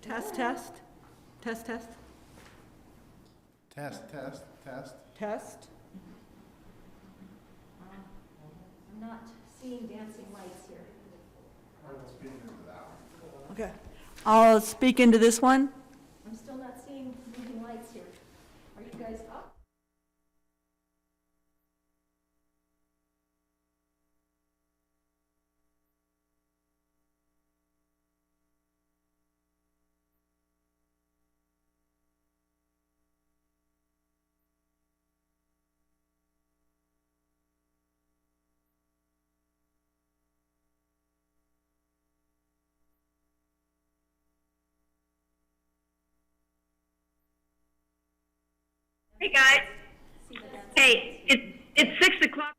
Test, test. Test, test. Test, test, test. Test. I'm not seeing dancing lights here. Okay. I'll speak into this one. I'm still not seeing moving lights here. Are you guys up? Hey guys. Hey, it's 6 o'clock.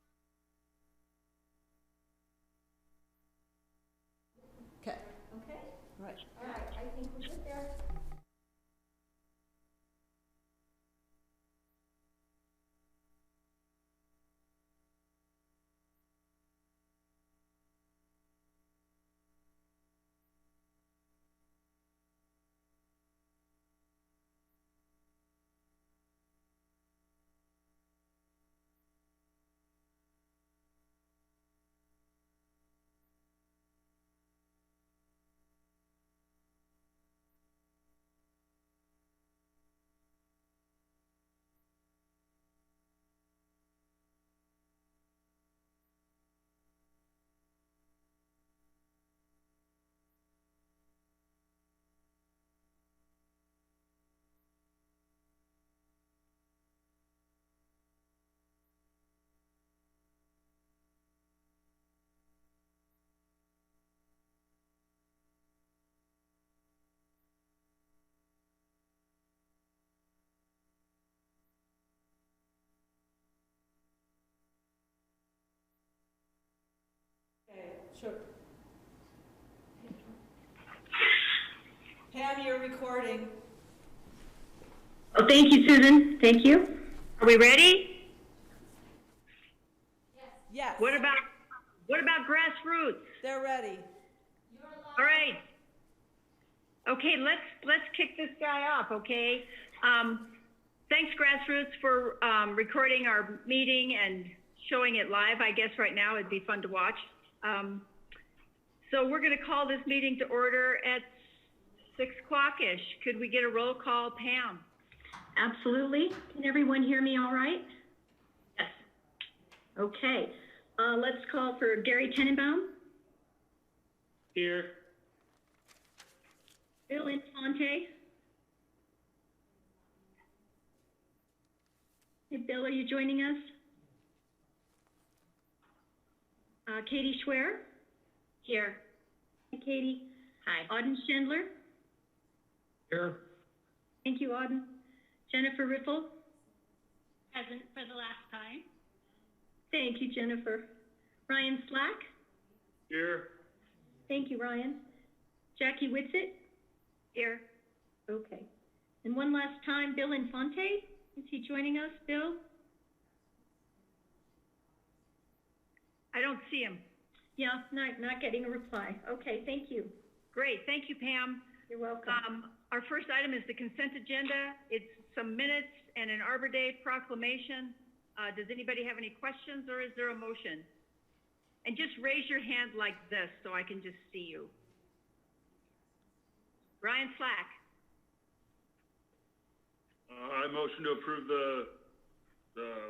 Okay. Okay. Right. All right. I think we're good there. Okay, sure. Pam, you're recording. Oh, thank you, Susan. Thank you. Are we ready? Yes. What about grassroots? They're ready. All right. Okay, let's kick this guy off, okay? Thanks, Grassroots, for recording our meeting and showing it live. I guess right now it'd be fun to watch. So we're going to call this meeting to order at 6 o'clock-ish. Could we get a roll call, Pam? Absolutely. Can everyone hear me all right? Yes. Okay. Let's call for Gary Tenenbaum, Here. Bill Infante. Hey, Bill, are you joining us? Katie Schwer? Here. Hi, Katie. Hi. Auden Schindler? Here. Thank you, Auden. Jennifer Riffle? Present for the last time. Thank you, Jennifer. Ryan Slack? Here. Thank you, Ryan. Jackie Whitsitt? Here. Okay. And one last time, Bill Infante? Is he joining us, Bill? I don't see him. Yeah, not getting a reply. Okay, thank you. Great. Thank you, Pam. You're welcome. Our first item is the consent agenda. It's some minutes and an Arbor Day proclamation. Does anybody have any questions, or is there a motion? And just raise your hand like this so I can just see you. Ryan Slack. I motion to approve the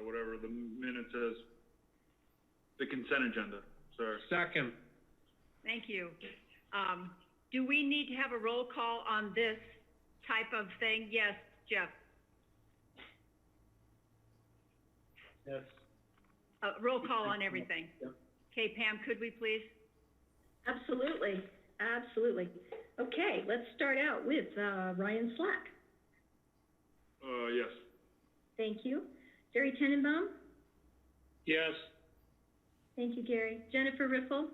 whatever the minutes is, the consent agenda, sorry. Second. Thank you. Do we need to have a roll call on this type of thing? Yes, Jeff. Yes. Roll call on everything. Yep. Okay, Pam, could we please? Absolutely, absolutely. Okay, let's start out with Ryan Slack. Yes. Thank you. Gary Tenenbaum? Yes. Thank you, Gary. Jennifer Riffle?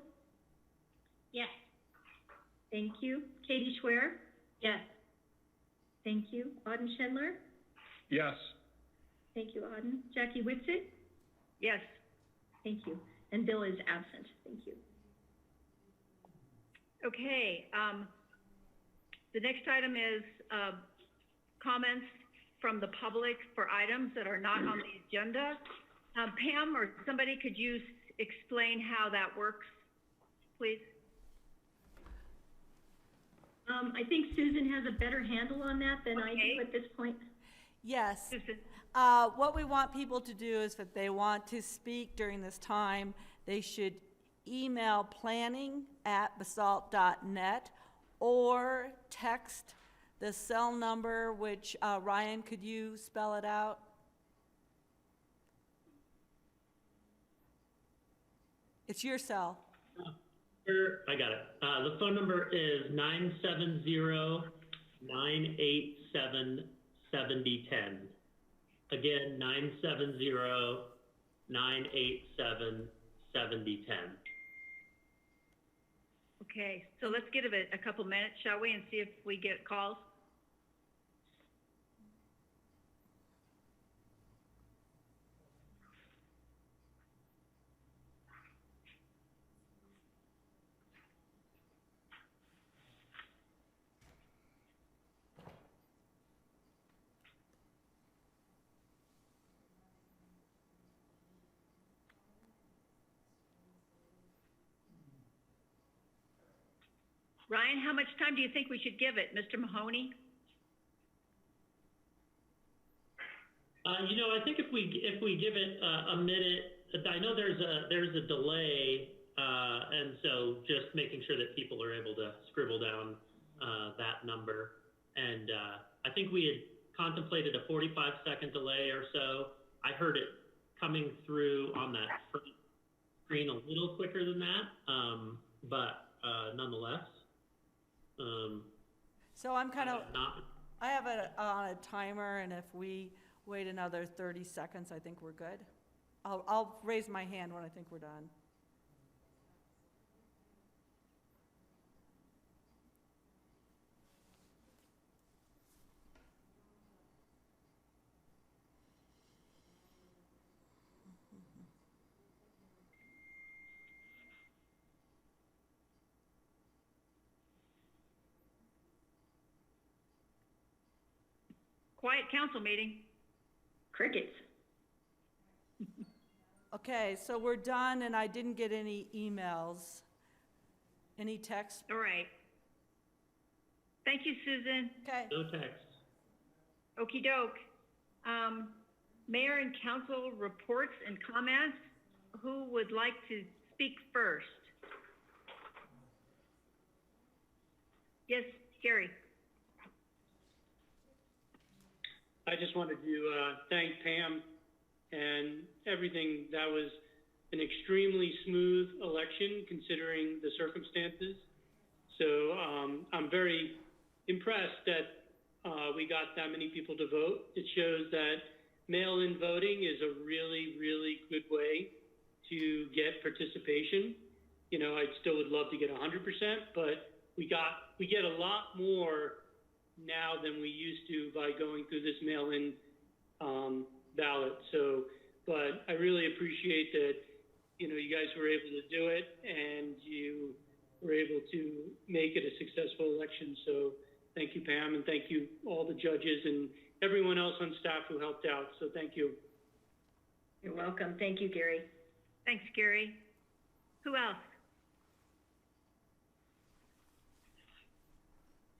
Yes. Thank you. Katie Schwer? Yes. Thank you. Auden Schindler? Yes. Thank you, Auden. Jackie Whitsitt? Yes. Thank you. And Bill is absent. Thank you. Okay. The next item is, comments from the public for items that are not on the agenda. Pam or somebody, could you explain how that works, please? I think Susan has a better handle on that than I Okay. do at this point. Yes. Susan? What we want people to do is if they want to speak during this time, they should email planning@basalt.net or text the cell number, which, Ryan, could you spell it out? It's your cell. Sure, I got it. The phone number is 970-987-7010. Again, 970-987-7010. Okay, so let's give it a couple minutes, shall we, and see if we get calls? Ryan, how much time do you think we should give it, Mr. Mahoney? I think if we give it a minute, I know there's a delay, and so just making sure that people are able to scribble down that number. And I think we had contemplated a 45-second delay or so. I heard it coming through on that front screen a little quicker than that, but nonetheless. So I'm kind of, Not I have it on a timer, and if we wait another 30 seconds, I think we're good. I'll raise my hand when I think we're done. Quiet council meeting. Crickets. Okay, so we're done, and I didn't get any emails. Any text? All right. Thank you, Susan. Okay. no text. Okey doke. Mayor and council reports and comments. Who would like to speak first? Yes, Gary. I just wanted to thank Pam and everything. That was an extremely smooth election considering the circumstances. So I'm very impressed that we got that many people to vote. It shows that mail-in voting is a really, really good way to get participation. I still would love to get 100%, but we get a lot more now than we used to by going through this mail-in ballot. So, but I really appreciate that, you guys were able to do it and you were able to make it a successful election. So thank you, Pam, and thank you all the judges and everyone else on staff who helped out. So thank you. You're welcome. Thank you, Gary. Thanks, Gary. Who else?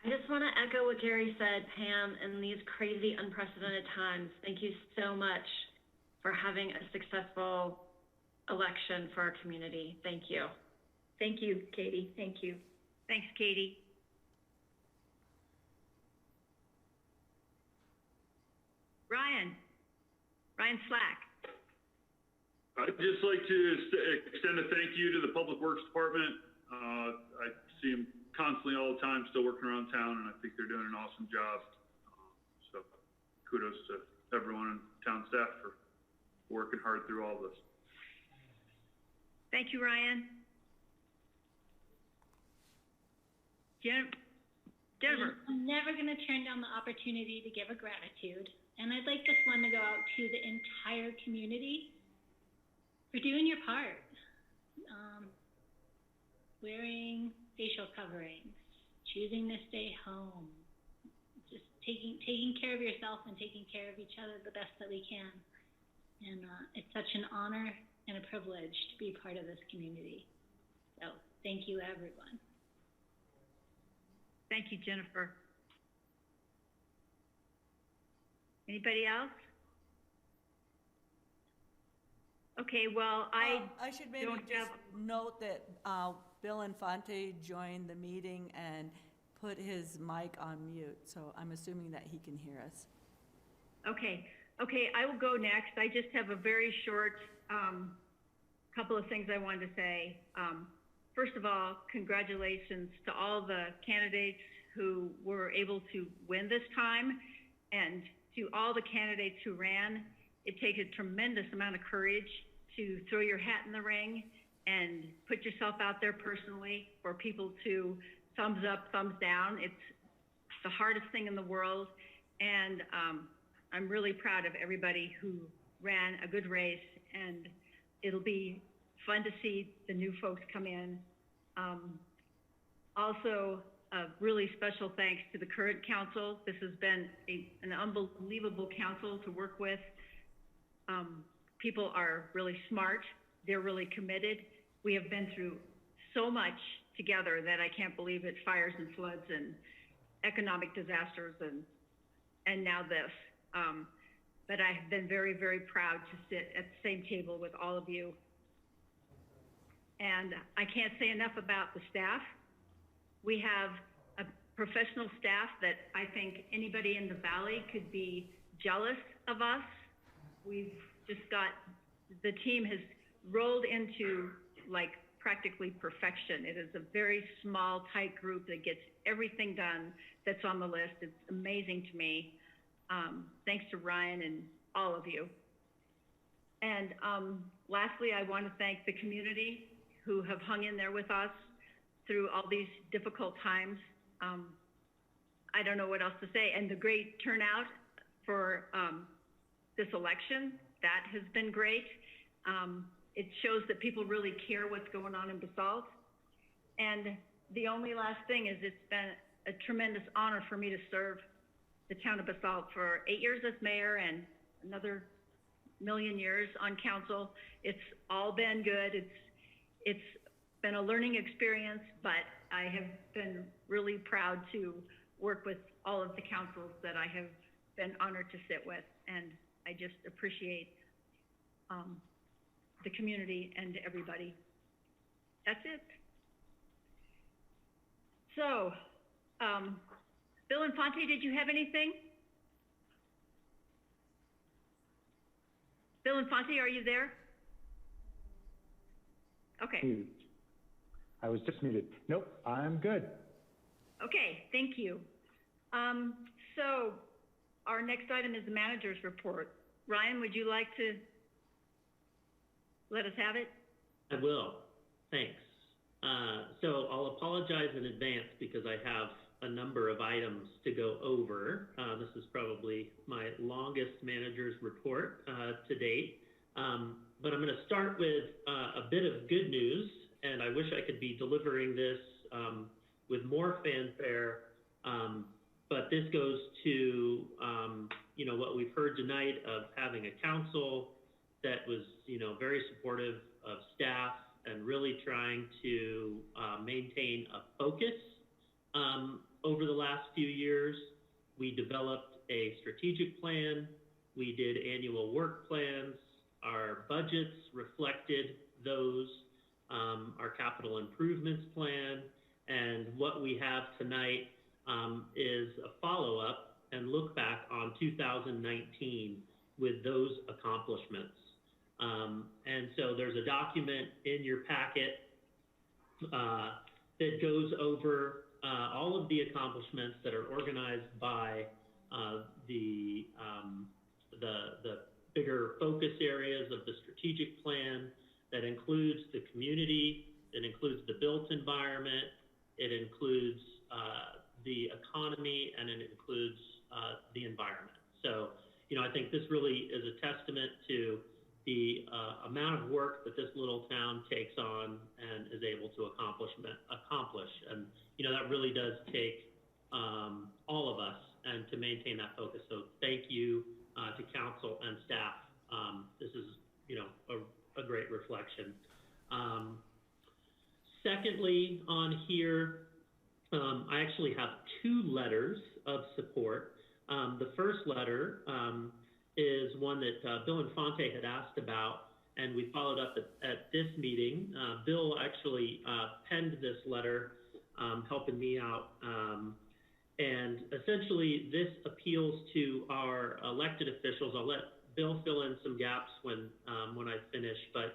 I just want to echo what Gary said, Pam, in these crazy, unprecedented times. Thank you so much for having a successful election for our community. Thank you. Thank you, Katie. Thank you. Thanks, Katie. Ryan Slack. I'd just like to extend a thank you to the Public Works Department. I see them constantly all the time, still working around town, and I think they're doing an awesome job. So kudos to everyone in town staff for working hard through all this. Thank you, Ryan. Jennifer. I'm never going to turn down the opportunity to give a gratitude. And I'd like this one to go out to the entire community for doing your part. Wearing facial coverings, choosing to stay home, just taking care of yourself and taking care of each other the best that we can. And it's such an honor and a privilege to be part of this community. So thank you, everyone. Thank you, Jennifer. Anybody else? Okay, well, I should maybe don't just have- note that Bill Infante joined the meeting and put his mic on mute, so I'm assuming that he can hear us. Okay, I will go next. I just have a very short couple of things I wanted to say. First of all, congratulations to all the candidates who were able to win this time, and to all the candidates who ran. It takes a tremendous amount of courage to throw your hat in the ring and put yourself out there personally for people to thumbs up, thumbs down. It's the hardest thing in the world, and I'm really proud of everybody who ran a good race, and it'll be fun to see the new folks come in. Also, a really special thanks to the current council. This has been an unbelievable council to work with. People are really smart. They're really committed. We have been through so much together that I can't believe it, fires and floods and economic disasters and now this. But I have been very, very proud to sit at the same table with all of you. And I can't say enough about the staff. We have a professional staff that I think anybody in the Valley could be jealous of us. We've just got, the team has rolled into like practically perfection. It is a very small, tight group that gets everything done that's on the list. It's amazing to me. Thanks to Ryan and all of you. And lastly, I want to thank the community who have hung in there with us through all these difficult times. I don't know what else to say. And the great turnout for this election, that has been great. It shows that people really care what's going on in Basalt. And the only last thing is it's been a tremendous honor for me to serve the town of Basalt for 8 years as mayor and another million years on council. It's all been good. It's been a learning experience, but I have been really proud to work with all of the councils that I have been honored to sit with, and I just appreciate the community and everybody. That's it. So, Bill Infante, did you have anything? Bill Infante, are you there? Okay. Mute. I was just muted. Nope, I'm good. Okay, thank you. So our next item is the manager's report. Ryan, would you like to let us have it? I will. Thanks. So I'll apologize in advance because I have a number of items to go over. This is probably my longest manager's report to date. But I'm going to start with a bit of good news, and I wish I could be delivering this with more fanfare. But this goes to, what we've heard tonight of having a council that was, very supportive of staff and really trying to maintain a focus. Over the last few years, we developed a strategic plan. We did annual work plans. Our budgets reflected those, our capital improvements plan. And what we have tonight is a follow-up and look back on 2019 with those accomplishments. And so there's a document in your packet that goes over all of the accomplishments that are organized by the bigger focus areas of the strategic plan. That includes the community, it includes the built environment, it includes the economy, and it includes the environment. So, I think this really is a testament to the amount of work that this little town takes on and is able to accomplish. And, that really does take all of us and to maintain that focus. So thank you to council and staff. This is, a great reflection. Secondly, on here, I actually have 2 letters of support. The first letter is one that Bill Infante had asked about, and we followed up at this meeting. Bill actually penned this letter, helping me out. And essentially, this appeals to our elected officials. I'll let Bill fill in some gaps when I finish, but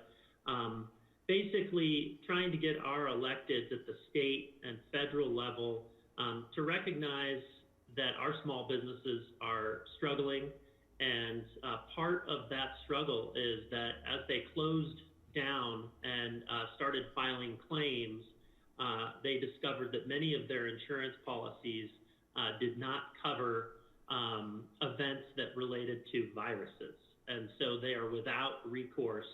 basically trying to get our electeds at the state and federal level to recognize that our small businesses are struggling. And part of that struggle is that as they closed down and started filing claims, they discovered that many of their insurance policies did not cover events that related to viruses. And so they are without recourse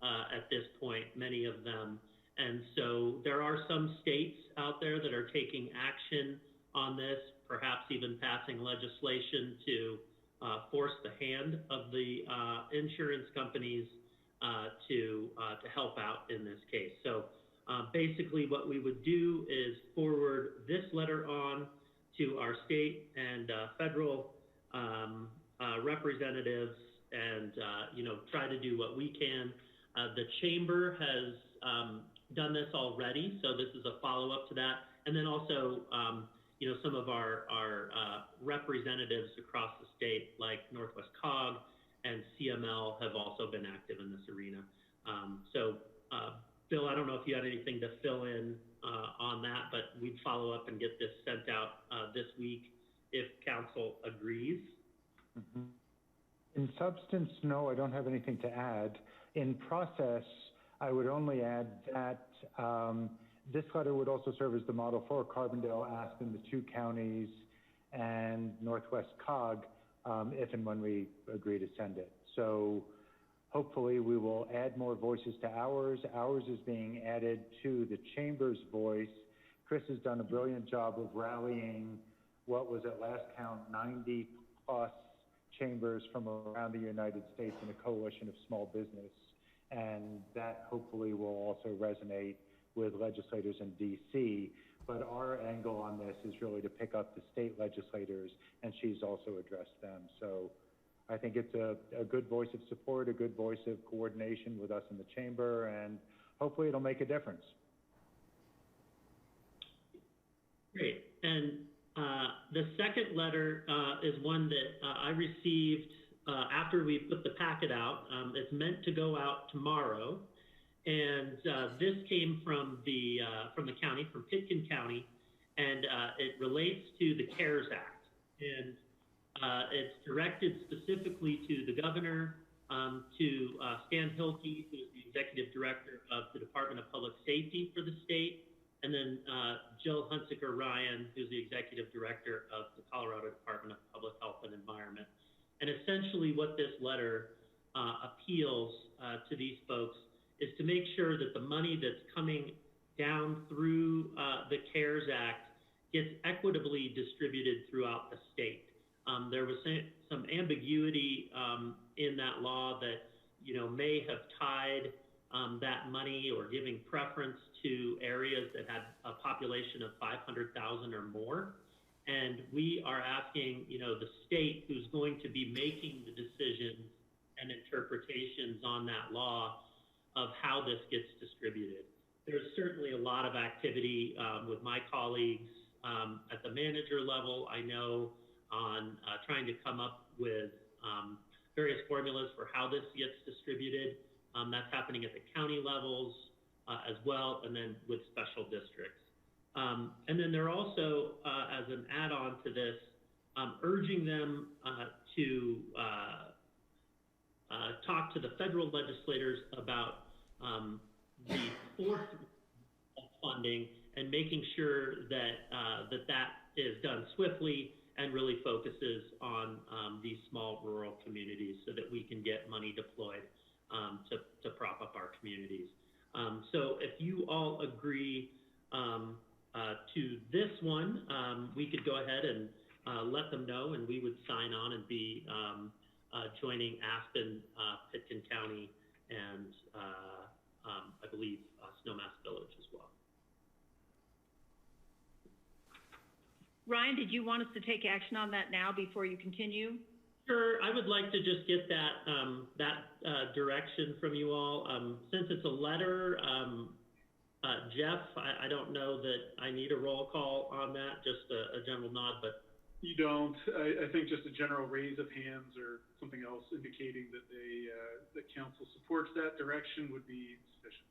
at this point, many of them. And so there are some states out there that are taking action on this, perhaps even passing legislation to force the hand of the insurance companies to help out in this case. So basically what we would do is forward this letter on to our state and federal representatives and, try to do what we can. The chamber has done this already, so this is a follow-up to that. And then also, some of our representatives across the state, like Northwest COG and CML, have also been active in this arena. Bill, I don't know if you had anything to fill in on that, but we'd follow up and get this sent out this week if council agrees. Mm-hmm. In substance, no, I don't have anything to add. In process, I would only add that this letter would also serve as the model for Carbondale, Aspen, the 2 counties, and Northwest COG, if and when we agree to send it. So hopefully we will add more voices to ours. Ours is being added to the chamber's voice. Chris has done a brilliant job of rallying what was at last count 90 plus chambers from around the United States in a coalition of small business. And that hopefully will also resonate with legislators in DC. But our angle on this is really to pick up the state legislators, and she's also addressed them. So I think it's a good voice of support, a good voice of coordination with us in the chamber, and hopefully it'll make a difference. Great. And the second letter is one that I received after we put the packet out. It's meant to go out tomorrow. And this came from the county, from Pitkin County, and it relates to the CARES Act. And it's directed specifically to the governor, to Stan Hilke, who is the executive director of the Department of Public Safety for the state, and then Jill Hunsaker Ryan, who's the executive director of the Colorado Department of Public Health and Environment. And essentially what this letter appeals to these folks is to make sure that the money that's coming down through the CARES Act gets equitably distributed throughout the state. There was some ambiguity in that law that, may have tied that money or giving preference to areas that had a population of 500,000 or more. And we are asking, the state who's going to be making the decisions and interpretations on that law of how this gets distributed. There's certainly a lot of activity with my colleagues at the manager level, I know, on trying to come up with various formulas for how this gets distributed. That's happening at the county levels as well, and then with special districts. And then they're also, as an add-on to this, urging them to talk to the federal legislators about the fourth funding and making sure that that is done swiftly and really focuses on these small rural communities so that we can get money deployed to prop up our communities. So if you all agree, to this one, we could go ahead and let them know, and we would sign on and be joining Aspen, Pitkin County, and I believe Snowmass Village as well. Ryan, did you want us to take action on that now before you continue? Sure, I would like to just get that direction from you all. Since it's a letter, Jeff, I don't know that I need a roll call on that, just a general nod, but. You don't. I think just a general raise of hands or something else indicating that the council supports that direction would be sufficient.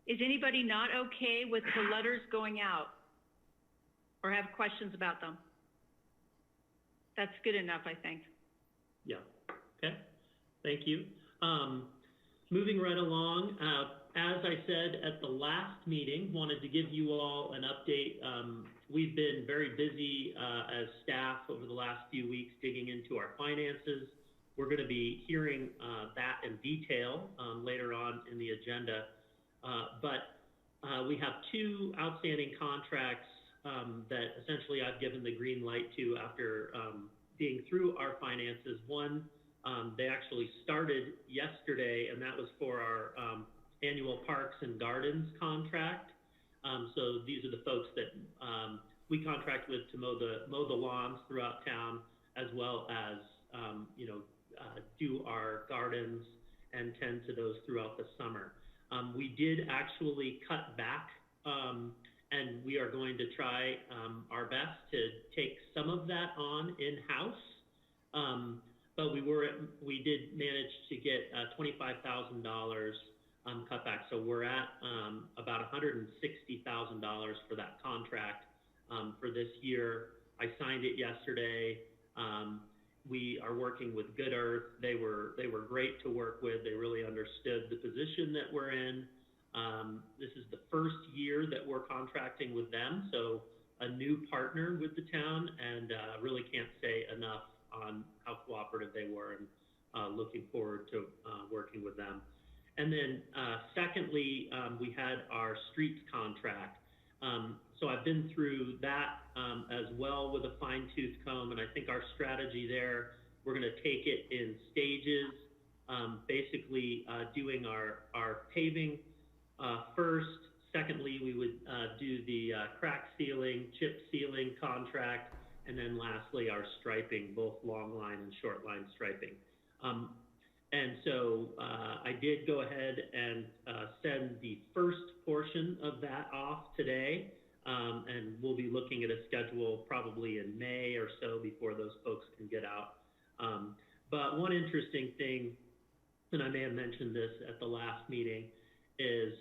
Is anybody not okay with the letters going out or have questions about them? That's good enough, I think. Yeah, okay, thank you. Moving right along, as I said at the last meeting, wanted to give you all an update. We've been very busy as staff over the last few weeks digging into our finances. We're going to be hearing that in detail later on in the agenda. But we have two outstanding contracts that essentially I've given the green light to after being through our finances. One, they actually started yesterday, and that was for our annual Parks and Gardens contract. So these are the folks that we contract with to mow the lawns throughout town, as well as do our gardens and tend to those throughout the summer. We did actually cut back, and we are going to try our best to take some of that on in-house. But we did manage to get $25,000 cut back. So we're at about $160,000 for that contract for this year. I signed it yesterday. We are working with Good Earth. They were great to work with. They really understood the position that we're in. This is the first year that we're contracting with them, so a new partner with the town, and really can't say enough on how cooperative they were, and looking forward to working with them. And then secondly, we had our streets contract. So I've been through that as well with a fine-tooth comb, and I think our strategy there, we're going to take it in stages, basically doing our paving first. Secondly, we would do the crack sealing, chip sealing contract, and then lastly, our striping, both long line and short line striping. And so I did go ahead and send the first portion of that off today, and we'll be looking at a schedule probably in May or so before those folks can get out. But one interesting thing, and I may have mentioned this at the last meeting, is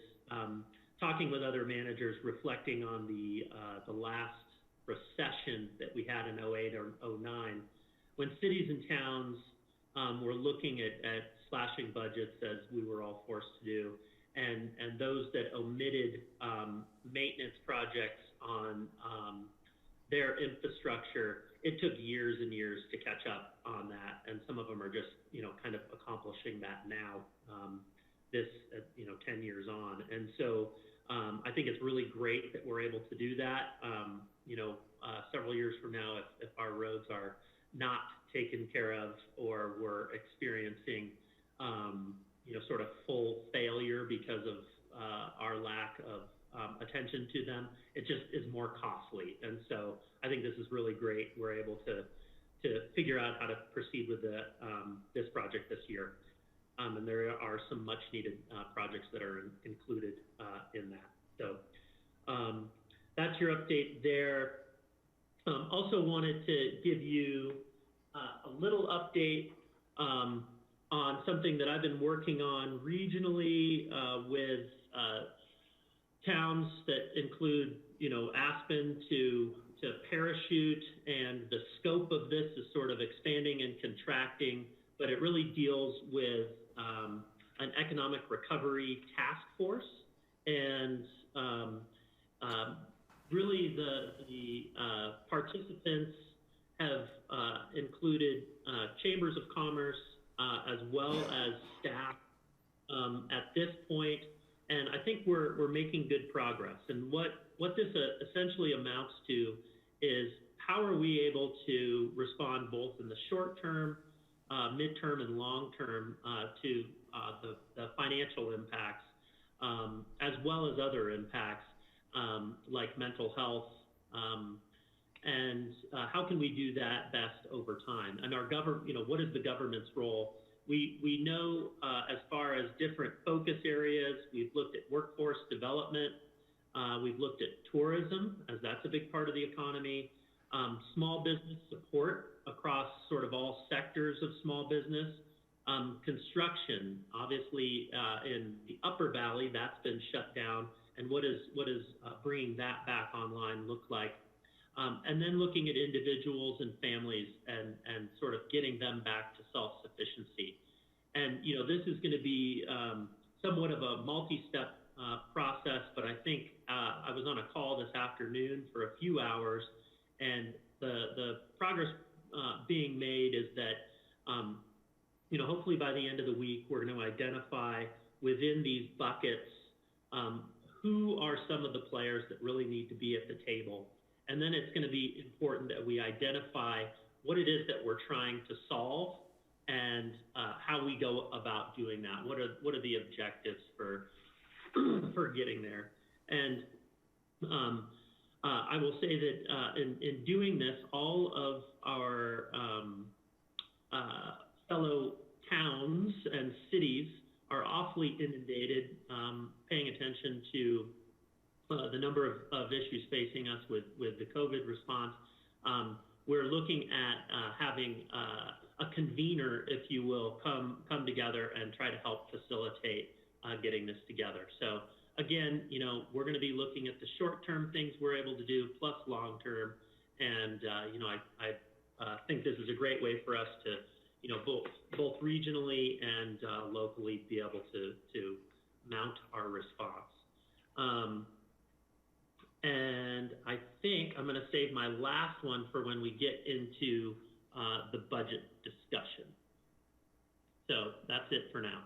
talking with other managers, reflecting on the last recession that we had in 08 or 09, when cities and towns were looking at slashing budgets, as we were all forced to do, and those that omitted maintenance projects on their infrastructure, it took years and years to catch up on that, and some of them are just, kind of accomplishing that now, 10 years on. And so I think it's really great that we're able to do that. Several years from now, if our roads are not taken care of, or we're experiencing, sort of full failure because of our lack of attention to them, it just is more costly. And so I think this is really great. We're able to figure out how to proceed with this project this year. And there are some much needed projects that are included in that. So that's your update there. Also wanted to give you a little update on something that I've been working on regionally with towns that include, Aspen to Parachute, and the scope of this is sort of expanding and contracting, but it really deals with an economic recovery task force, and really the participants have included chambers of commerce as well as staff at this point, and I think we're making good progress. And what essentially amounts to is how are we able to respond both in the short term, midterm, and long term to the financial impacts, as well as other impacts like mental health, and how can we do that best over time? And our what is the government's role? We know as far as different focus areas, we've looked at workforce development, we've looked at tourism, as that's a big part of the economy, small business support across sort of all sectors of small business, construction, obviously in the Upper Valley, that's been shut down, and what is bringing that back online look like? And then looking at individuals and families and sort of getting them back to self-sufficiency. And, this is going to be somewhat of a multi-step process, but I think I was on a call this afternoon for a few hours, and the progress being made is that, hopefully by the end of the week, we're going to identify within these buckets who are some of the players that really need to be at the table. And then it's going to be important that we identify what it is that we're trying to solve and how we go about doing that. What are the objectives for for getting there? And I will say that in doing this, all of our fellow towns and cities are awfully inundated, paying attention to the number of issues facing us with the COVID response. We're looking at having a convener, if you will, come together and try to help facilitate getting this together. So again, we're going to be looking at the short-term things we're able to do plus long-term, and I think this is a great way for us to, both regionally and locally be able to mount our response. And I think I'm going to save my last one for when we get into the budget discussion. So that's it for now.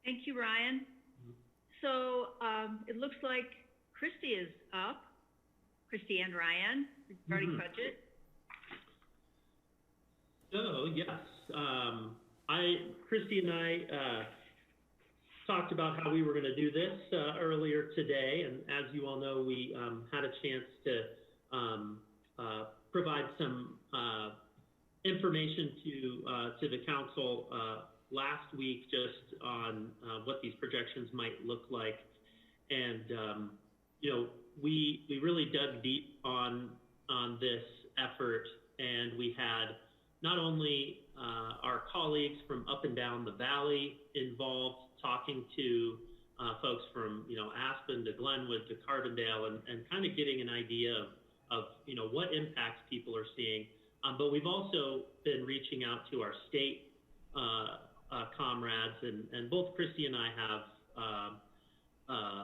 Thank you, Ryan. So it looks like Christy is up. Christy and Ryan regarding budget. So yes, Christy and I talked about how we were going to do this earlier today, and as you all know, we had a chance to provide some information to the council last week just on what these projections might look like, and we really dug deep on this effort, and we had not only our colleagues from up and down the valley involved, talking to folks from Aspen to Glenwood to Carbondale, and kind of getting an idea of what impacts people are seeing. But we've also been reaching out to our state comrades, and both Christy and I have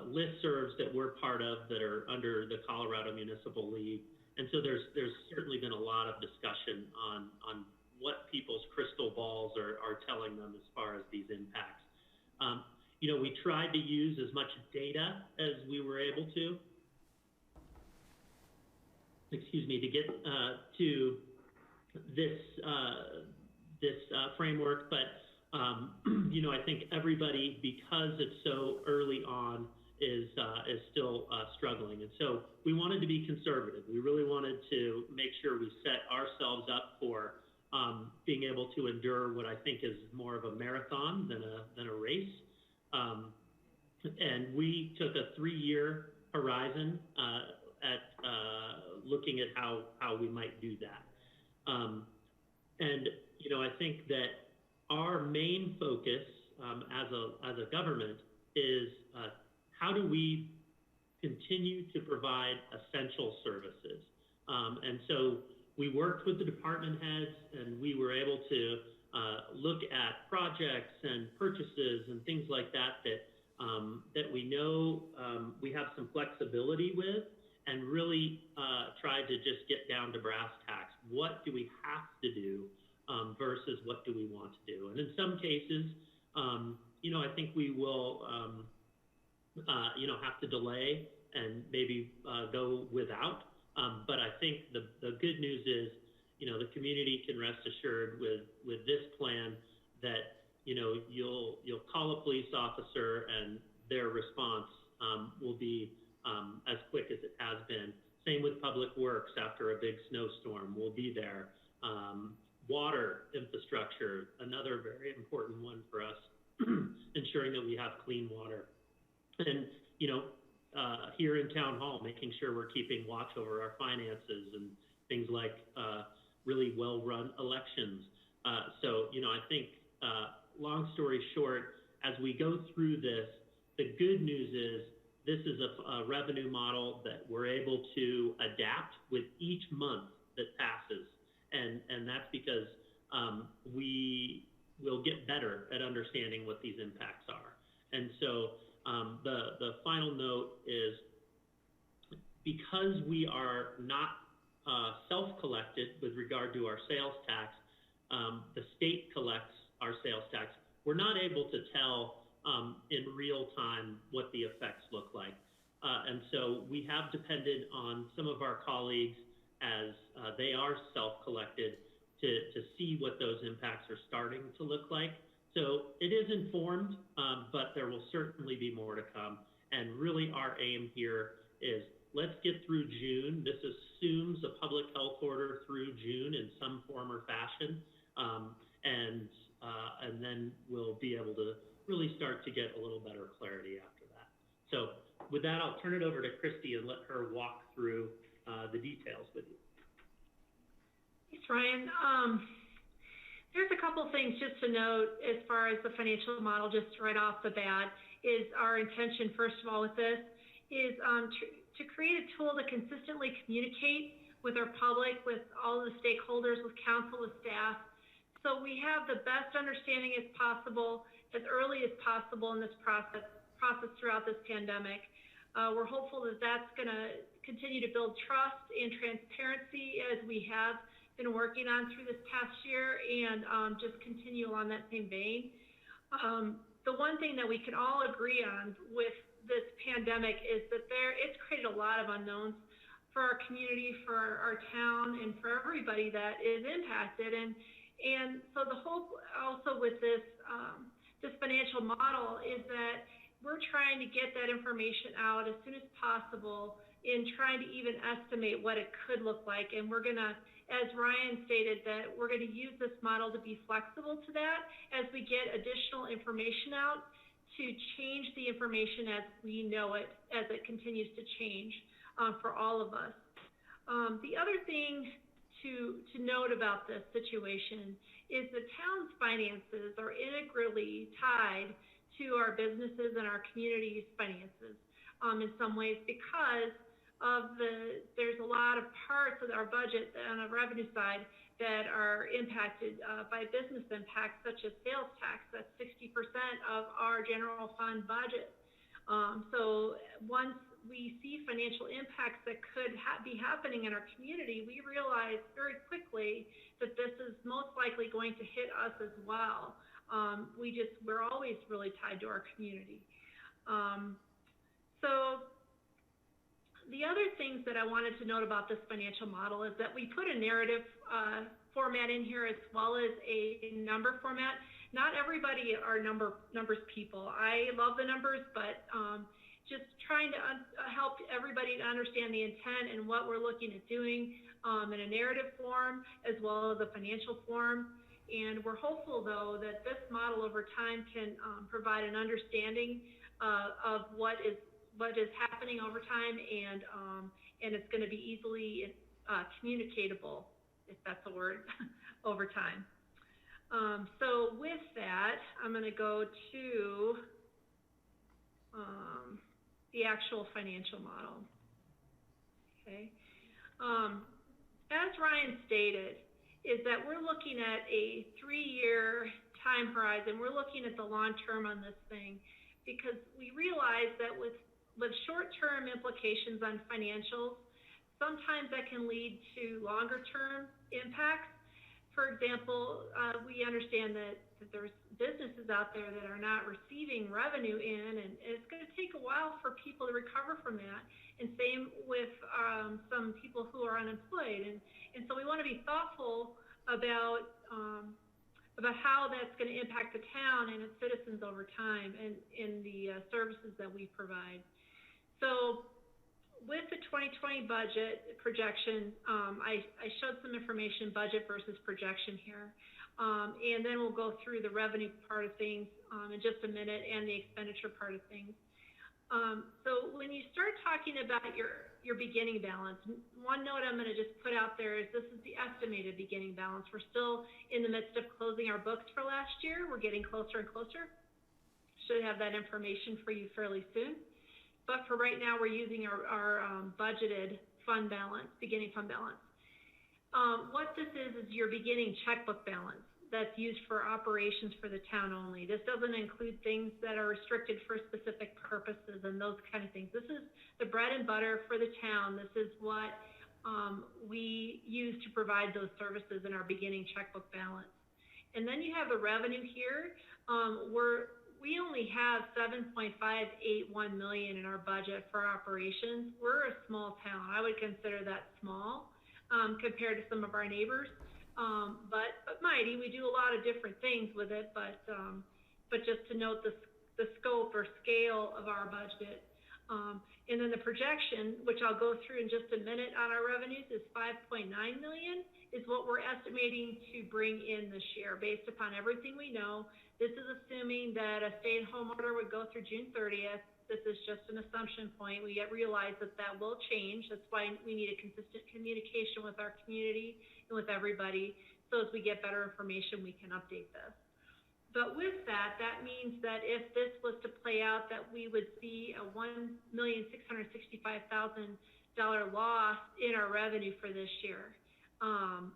listservs that we're part of that are under the Colorado Municipal League. And so there's certainly been a lot of discussion on what people's crystal balls are telling them as far as these impacts. We tried to use as much data as we were able to, to get to this framework, but I think everybody, because it's so early on, is still struggling, and so we wanted to be conservative. We really wanted to make sure we set ourselves up for being able to endure what I think is more of a marathon than a race. And we took a 3-year horizon at looking at how we might do that. And I think that our main focus as a government is how do we continue to provide essential services. And so we worked with the department heads, and we were able to look at projects and purchases and things like that we know we have some flexibility with, and really tried to just get down to brass tacks. What do we have to do versus what do we want to do? And in some cases, I think we will have to delay and maybe go without. But I think the good news is, the community can rest assured with this plan that, you'll call a police officer and their response will be as quick as it has been. Same with Public Works after a big snowstorm, we'll be there. Water infrastructure, another very important one for us, ensuring that we have clean water. And, here in Town Hall, making sure we're keeping watch over our finances and things like really well-run elections. So, I think, long story short, as we go through this, the good news is this is a revenue model that we're able to adapt with each month that passes. And that's because we will get better at understanding what these impacts are. And so the final note is, because we are not self-collected with regard to our sales tax, the state collects our sales tax. We're not able to tell in real time what the effects look like. And so we have depended on some of our colleagues as they are self-collected to see what those impacts are starting to look like. So it is informed, but there will certainly be more to come. And really our aim here is, let's get through June. This assumes a public health order through June in some form or fashion. And then we'll be able to really start to get a little better clarity after that. So with that, I'll turn it over to Christy and let her walk through the details with you. Thanks, Ryan. There's a couple things just to note as far as the financial model, just right off the bat, is our intention, first of all, with this, is to create a tool to consistently communicate with our public, with all the stakeholders, with council, with staff, so we have the best understanding as possible, as early as possible in this process throughout this pandemic. We're hopeful that that's going to continue to build trust and transparency as we have been working on through this past year, and just continue along that same vein. The one thing that we can all agree on with this pandemic is that it's created a lot of unknowns for our community, for our town, and for everybody that is impacted. And so the hope also with this financial model is that we're trying to get that information out as soon as possible in trying to even estimate what it could look like. And we're gonna, as Ryan stated, that we're gonna use this model to be flexible to that as we get additional information out, to change the information as we know it, as it continues to change for all of us. The other thing to note about this situation is the town's finances are integrally tied to our businesses and our community's finances in some ways, because of there's a lot of parts of our budget on the revenue side that are impacted by business impacts, such as sales tax. That's 60% of our general fund budget. So once we see financial impacts that could be happening in our community, we realize very quickly that this is most likely going to hit us as well. We're always really tied to our community. So the other things that I wanted to note about this financial model is that we put a narrative format in here as well as a number format. Not everybody are numbers people. I love the numbers, but just trying to help everybody to understand the intent and what we're looking at doing in a narrative form as well as a financial form. And we're hopeful, though, that this model over time can provide an understanding of what is happening over time, and it's going to be easily communicatable, if that's a word, over time. So with that, I'm going to go to the actual financial model. Okay. As Ryan stated, is that we're looking at a 3-year time horizon. We're looking at the long term on this thing, because we realize that with short-term implications on financials, sometimes that can lead to longer-term impacts. for example, we understand that there's businesses out there that are not receiving revenue in, and it's going to take a while for people to recover from that. And same with some people who are unemployed. And so we want to be thoughtful about how that's going to impact the town and its citizens over time and in the services that we provide. So with the 2020 budget projection, I showed some information, budget versus projection here. And then we'll go through the revenue part of things in just a minute and the expenditure part of things. So when you start talking about your beginning balance, one note I'm going to just put out there is this is the estimated beginning balance. We're still in the midst of closing our books for last year. We're getting closer and closer. Should have that information for you fairly soon. But for right now, we're using our budgeted fund balance, beginning fund balance. What this is your beginning checkbook balance that's used for operations for the town only. This doesn't include things that are restricted for specific purposes and those kind of things. This is the bread and butter for the town. This is what we use to provide those services in our beginning checkbook balance. And then you have the revenue here. We only have $7.581 million in our budget for operations. We're a small town. I would consider that small compared to some of our neighbors. But mighty, we do a lot of different things with it. But just to note the scope or scale of our budget. And then the projection, which I'll go through in just a minute on our revenues, is $5.9 million is what we're estimating to bring in this year based upon everything we know. This is assuming that a stay-at-home order would go through June 30th. This is just an assumption point. We realize that will change. That's why we need a consistent communication with our community and with everybody. So as we get better information, we can update this. But with that, that means that if this was to play out, that we would see a $1,665,000 loss in our revenue for this year.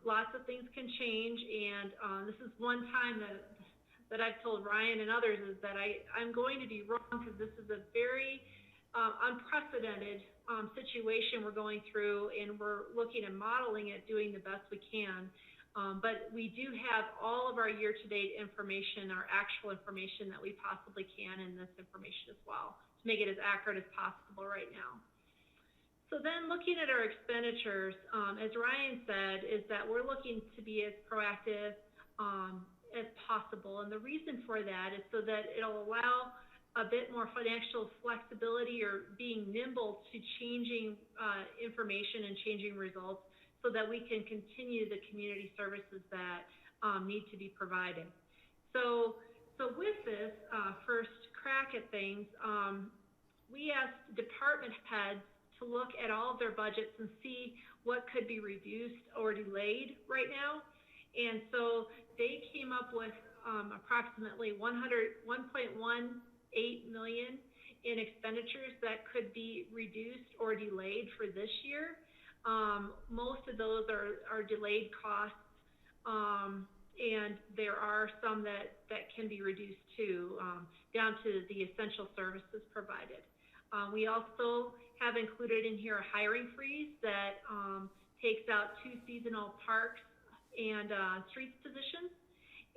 Lots of things can change, and this is one time that I've told Ryan and others is that I'm going to be wrong because this is a very unprecedented situation we're going through, and we're looking at modeling it, doing the best we can. But we do have all of our year-to-date information, our actual information that we possibly can in this information as well, to make it as accurate as possible right now. So then looking at our expenditures, as Ryan said, is that we're looking to be as proactive as possible. And the reason for that is so that it'll allow a bit more financial flexibility or being nimble to changing information and changing results so that we can continue the community services that need to be provided. So with this first crack at things, we asked department heads to look at all of their budgets and see what could be reduced or delayed right now. And so they came up with approximately $1.18 million in expenditures that could be reduced or delayed for this year. Most of those are delayed costs, and there are some that can be reduced too, down to the essential services provided. We also have included in here a hiring freeze that takes out 2 seasonal parks and streets positions,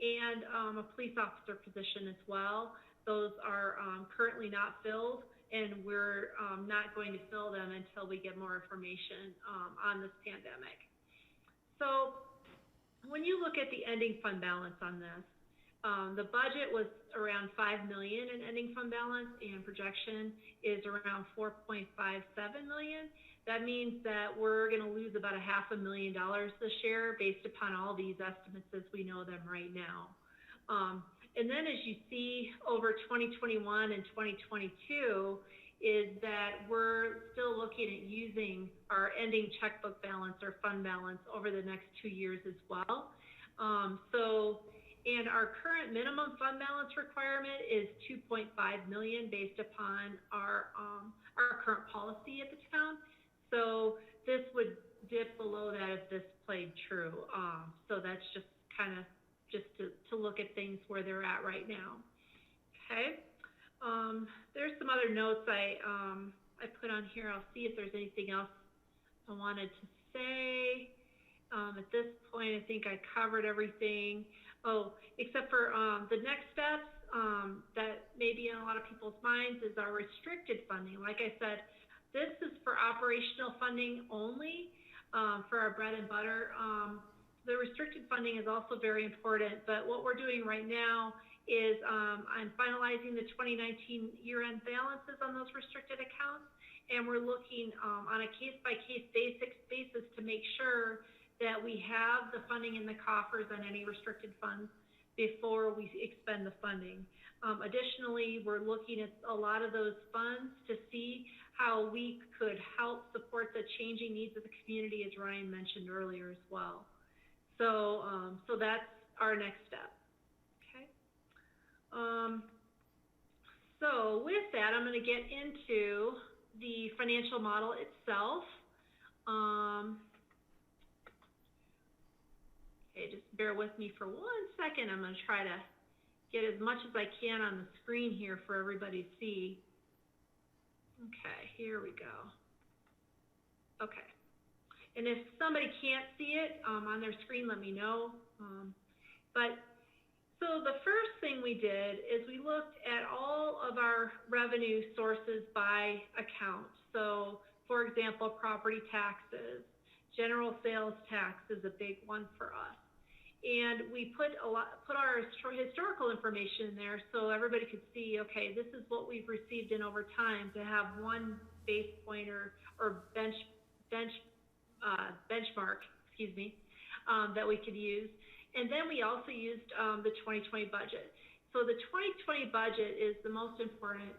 and a police officer position as well. Those are currently not filled, and we're not going to fill them until we get more information on this pandemic. So when you look at the ending fund balance on this, the budget was around $5 million in ending fund balance, and projection is around $4.57 million. That means that we're going to lose about $500,000 this year based upon all these estimates as we know them right now. And then as you see over 2021 and 2022 is that we're still looking at using our ending checkbook balance or fund balance over the next 2 years as well. And our current minimum fund balance requirement is $2.5 million based upon our current policy at the town. So this would dip below that if this played true. So that's just kind of to look at things where they're at right now. Okay. There's some other notes I put on here. I'll see if there's anything else I wanted to say. At this point, I think I covered everything. Oh, except for the next steps that may be in a lot of people's minds is our restricted funding. Like I said, this is for operational funding only, for our bread and butter. The restricted funding is also very important, but what we're doing right now is I'm finalizing the 2019 year-end balances on those restricted accounts, and we're looking on a case-by-case basis to make sure that we have the funding in the coffers on any restricted funds before we expend the funding. Additionally, we're looking at a lot of those funds to see how we could help support the changing needs of the community, as Ryan mentioned earlier as well. So, so that's our next step. Okay. So with that, I'm going to get into the financial model itself. Okay, just bear with me for 1 second. I'm going to try to get as much as I can on the screen here for everybody to see. Okay, here we go. Okay. And if somebody can't see it on their screen, let me know. So the first thing we did is we looked at all of our revenue sources by account. So, for example, property taxes, general sales tax is a big one for us. And we put our historical information in there so everybody could see, okay, this is what we've received in over time, to have one base point or benchmark, excuse me, that we could use. And then we also used the 2020 budget. So the 2020 budget is the most important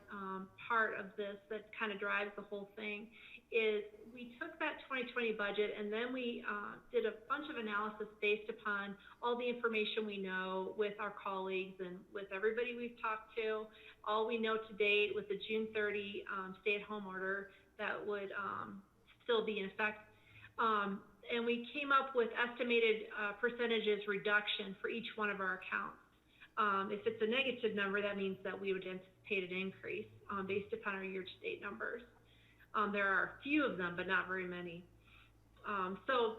part of this that kind of drives the whole thing. Is we took that 2020 budget and then we did a bunch of analysis based upon all the information we know with our colleagues and with everybody we've talked to, all we know to date with the June 30 stay-at-home order that would still be in effect. And we came up with estimated percentages reduction for each one of our accounts. If it's a negative number, that means that we would anticipate an increase based upon our year-to-date numbers. There are a few of them, but not very many. So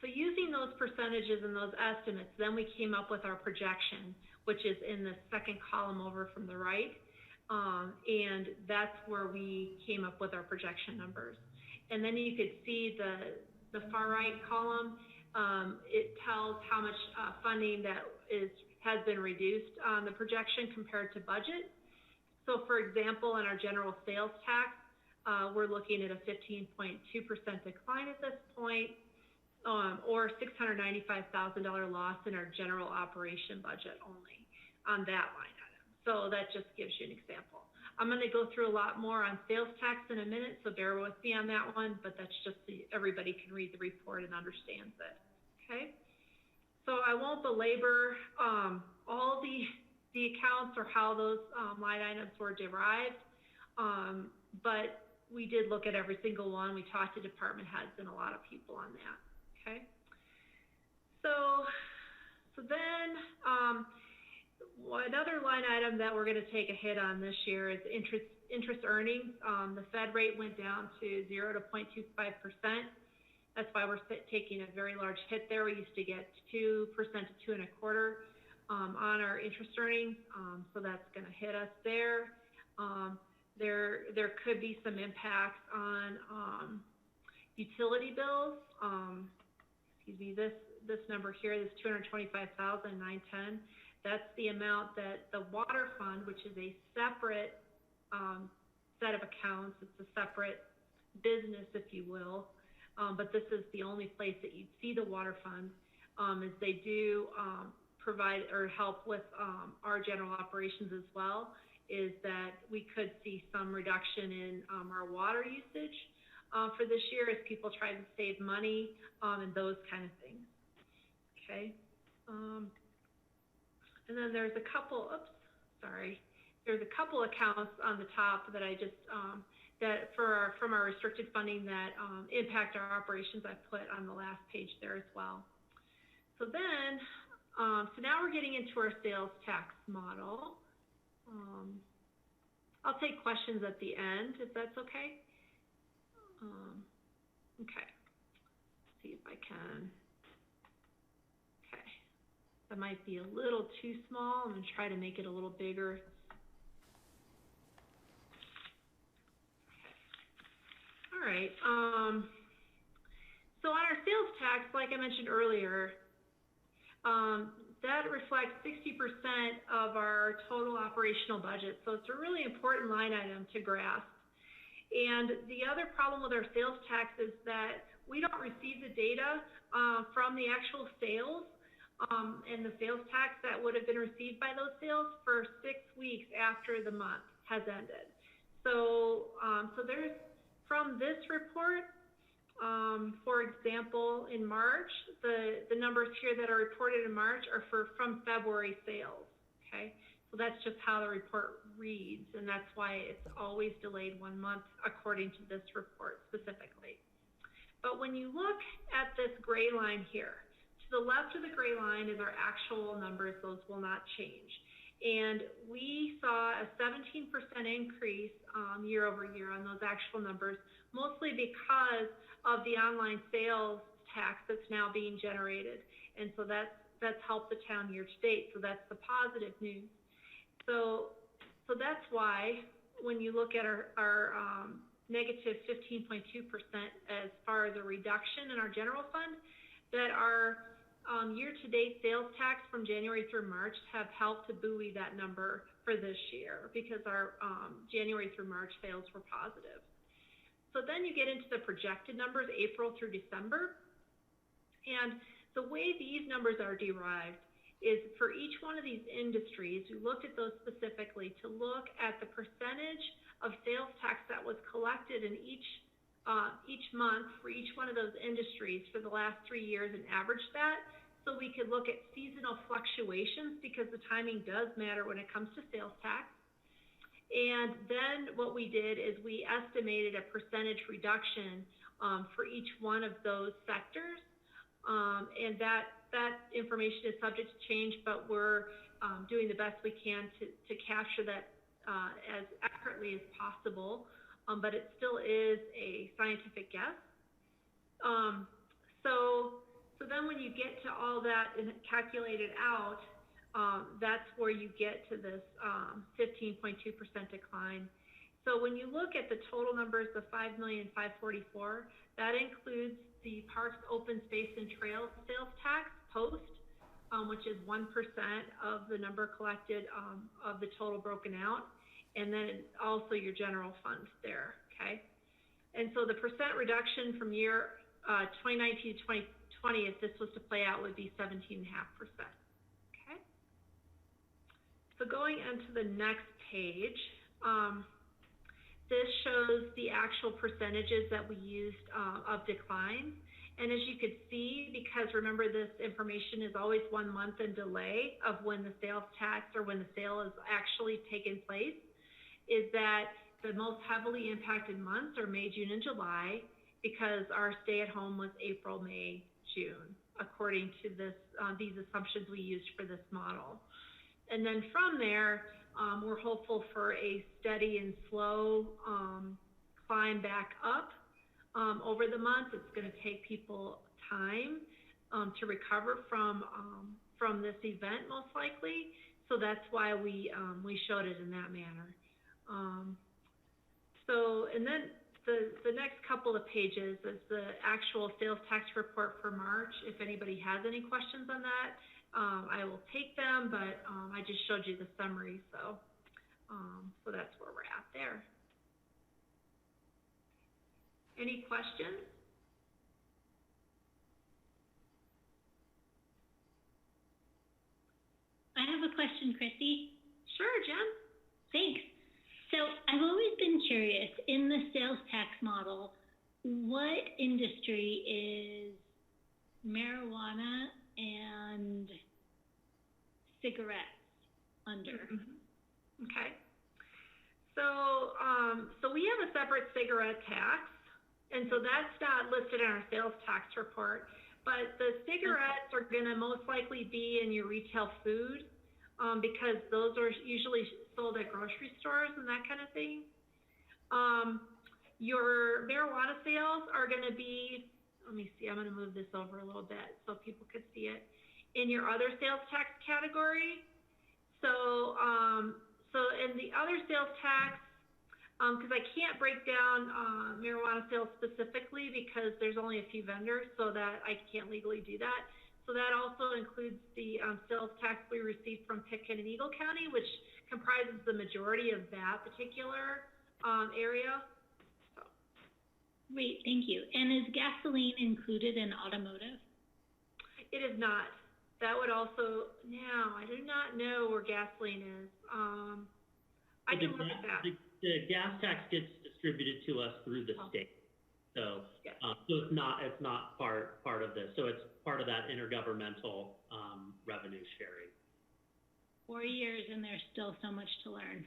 using those percentages and those estimates, then we came up with our projection, which is in the second column over from the right. And that's where we came up with our projection numbers. And then you could see the far right column. It tells how much funding that has been reduced on the projection compared to budget. So for example, in our general sales tax, we're looking at a 15.2% decline at this point, or $695,000 loss in our general operation budget only on that line item. So that just gives you an example. I'm going to go through a lot more on sales tax in a minute, so bear with me on that one, but that's just so everybody can read the report and understands it. Okay? So I won't belabor all the accounts or how those line items were derived, but we did look at every single one. We talked to department heads and a lot of people on that. Okay? So then another line item that we're going to take a hit on this year is interest earnings. The Fed rate went down to 0 to 0.25%. That's why we're taking a very large hit there. We used to get 2% to 2.25% on our interest earnings, so that's going to hit us there. There could be some impacts on utility bills. Excuse me, this number here, this $225,910. That's the amount that the water fund, which is a separate set of accounts, it's a separate business, if you will, but this is the only place that you'd see the water fund, is they do provide or help with our general operations as well, is that we could see some reduction in our water usage for this year as people try to save money and those kind of things. Okay. And then there's a couple, there's a couple accounts on the top that I just, from our restricted funding that impact our operations I put on the last page there as well. So then, so now we're getting into our sales tax model. I'll take questions at the end, if that's okay. Okay. see if I can. Okay, that might be a little too small. I'm gonna try to make it a little bigger. All right, so on our sales tax, like I mentioned earlier, that reflects 60% of our total operational budget. So it's a really important line item to grasp. And the other problem with our sales tax is that we don't receive the data from the actual sales and the sales tax that would have been received by those sales for 6 weeks after the month has ended. So, so there's, from this report, for example, in March, the numbers here that are reported in March are from February sales, okay? So that's just how the report reads, and that's why it's always delayed 1 month according to this report specifically. But when you look at this gray line here, to the left of the gray line is our actual numbers. Those will not change. And we saw a 17% increase year over year on those actual numbers, mostly because of the online sales tax that's now being generated. And so that's helped the town year to date. So that's the positive news. So that's why when you look at our negative 15.2% as far as a reduction in our general fund, that our year-to-date sales tax from January through March have helped to buoy that number for this year because our January through March sales were positive. So then you get into the projected numbers, April through December. And the way these numbers are derived is for each one of these industries, we looked at those specifically to look at the percentage of sales tax that was collected in each month for each one of those industries for the last 3 years and average that. So we could look at seasonal fluctuations because the timing does matter when it comes to sales tax. And then what we did is we estimated a percentage reduction for each one of those sectors. And that information is subject to change, but we're doing the best we can to capture that as accurately as possible. But it still is a scientific guess. So then when you get to all that and calculate it out, that's where you get to this 15.2% decline. So when you look at the total numbers, the $5,544,000, that includes the Parks, Open Space, and Trails sales tax post, which is 1% of the number collected of the total broken out, and then also your general fund there, okay? And so the percent reduction from year 2019 to 2020, if this was to play out, would be 17.5%. So going into the next page, this shows the actual percentages that we used of decline. And as you could see, because remember this information is always 1 month in delay of when the sales tax or when the sale is actually taken place, is that the most heavily impacted months are May, June, and July because our stay-at-home was April, May, June, according to this, these assumptions we used for this model. And then from there, we're hopeful for a steady and slow climb back up over the month. It's going to take people time to recover from this event, most likely. So that's why we showed it in that manner. And then the next couple of pages is the actual sales tax report for March. If anybody has any questions on that, I will take them, but I just showed you the summary, so that's where we're at there. Any questions? I have a question, Chrissy. Sure, Jen. Thanks. So I've always been curious, in the sales tax model, what industry is marijuana and cigarettes under? Mm-hmm. Okay. So, so we have a separate cigarette tax, and so that's not listed in our sales tax report. But the cigarettes are going to most likely be in your retail food because those are usually sold at grocery stores and that kind of thing. Your marijuana sales are going to be let me see, I'm gonna move this over a little bit so people could see it. In your other sales tax category, so in the other sales tax, because I can't break down marijuana sales specifically because there's only a few vendors, so that I can't legally do that. So that also includes the sales tax we received from Pitkin and Eagle County, which comprises the majority of that particular area. So. Great, thank you. And is gasoline included in automotive? It is not. That would also, now, I do not know where gasoline is. I can look at that. The gas tax gets distributed to us through the state. So, yes. So it's not part of this. So it's part of that intergovernmental revenue sharing. 4 years and there's still so much to learn.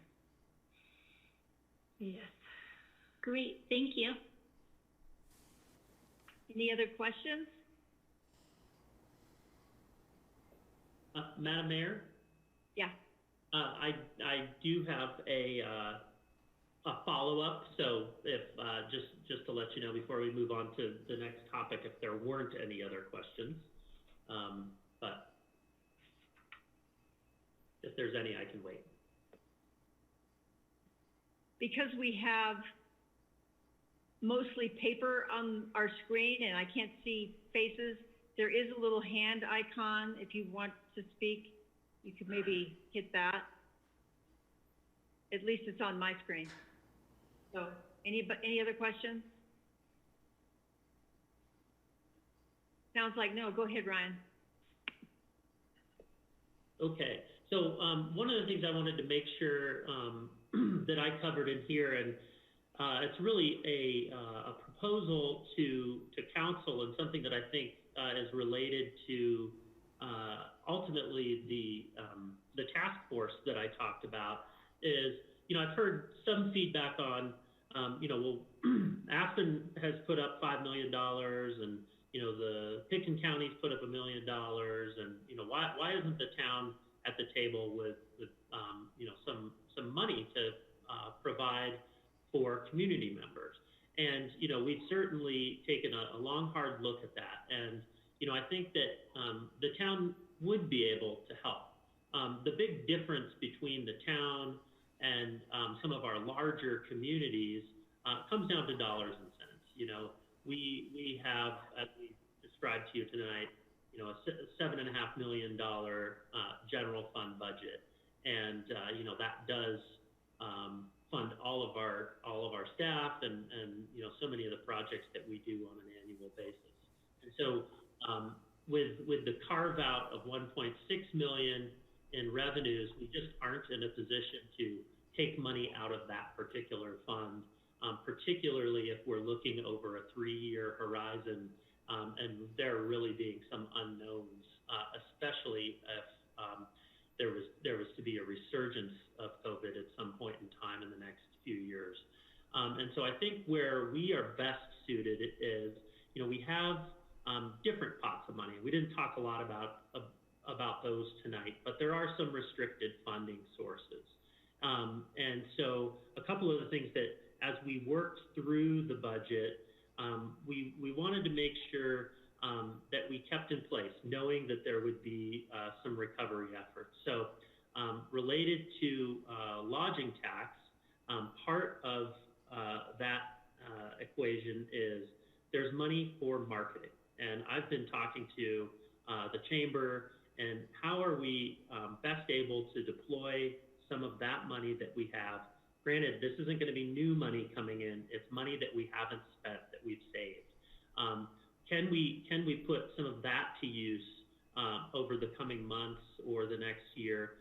Yes. Great, thank you. Any other questions? Madam Mayor? Yeah. I do have a follow-up. So if just to let you know before we move on to the next topic, if there weren't any other questions, but if there's any, I can wait. Because we have mostly paper on our screen and I can't see faces, there is a little hand icon. If you want to speak, you could maybe hit that. At least it's on my screen. So any other questions? Sounds like no. Go ahead, Ryan. Okay. So one of the things I wanted to make sure that I covered in here, and it's really a proposal to council and something that I think is related to ultimately the task force that I talked about is, I've heard some feedback on, well, Aspen has put up $5 million and, the Pitkin County's put up $1 million and, why isn't the town at the table with some money to provide for community members? And, we've certainly taken a long, hard look at that. And, I think that the town would be able to help. The big difference between the town and some of our larger communities comes down to dollars and cents. We have, as we described to you tonight, a $7.5 million general fund budget, and that does fund all of our staff and so many of the projects that we do on an annual basis. And so with the carve out of 1.6 million in revenues, we just aren't in a position to take money out of that particular fund, particularly if we're looking over a 3-year horizon, and there really being some unknowns, especially if there was to be a resurgence of COVID at some point in time in the next few years. And so I think where we are best suited is, we have different pots of money. We didn't talk a lot about those tonight, but there are some restricted funding sources. And so a couple of the things that, as we worked through the budget, we wanted to make sure that we kept in place, knowing that there would be some recovery efforts. So related to lodging tax, part of that equation is there's money for marketing. And I've been talking to the chamber, and how are we best able to deploy some of that money that we have. Granted, this isn't going to be new money coming in. It's money that we haven't spent, that we've saved. Can we put some of that to use over the coming months or the next year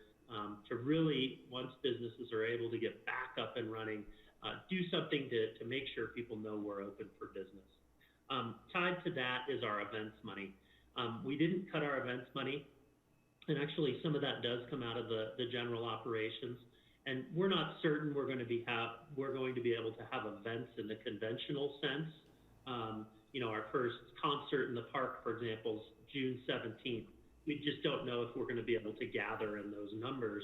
to really, once businesses are able to get back up and running, do something to make sure people know we're open for business. Tied to that is our events money. We didn't cut our events money, and actually some of that does come out of the general operations. And we're not certain we're going to be able to have events in the conventional sense. Our first concert in the park, for example, is June 17th. We just don't know if we're going to be able to gather in those numbers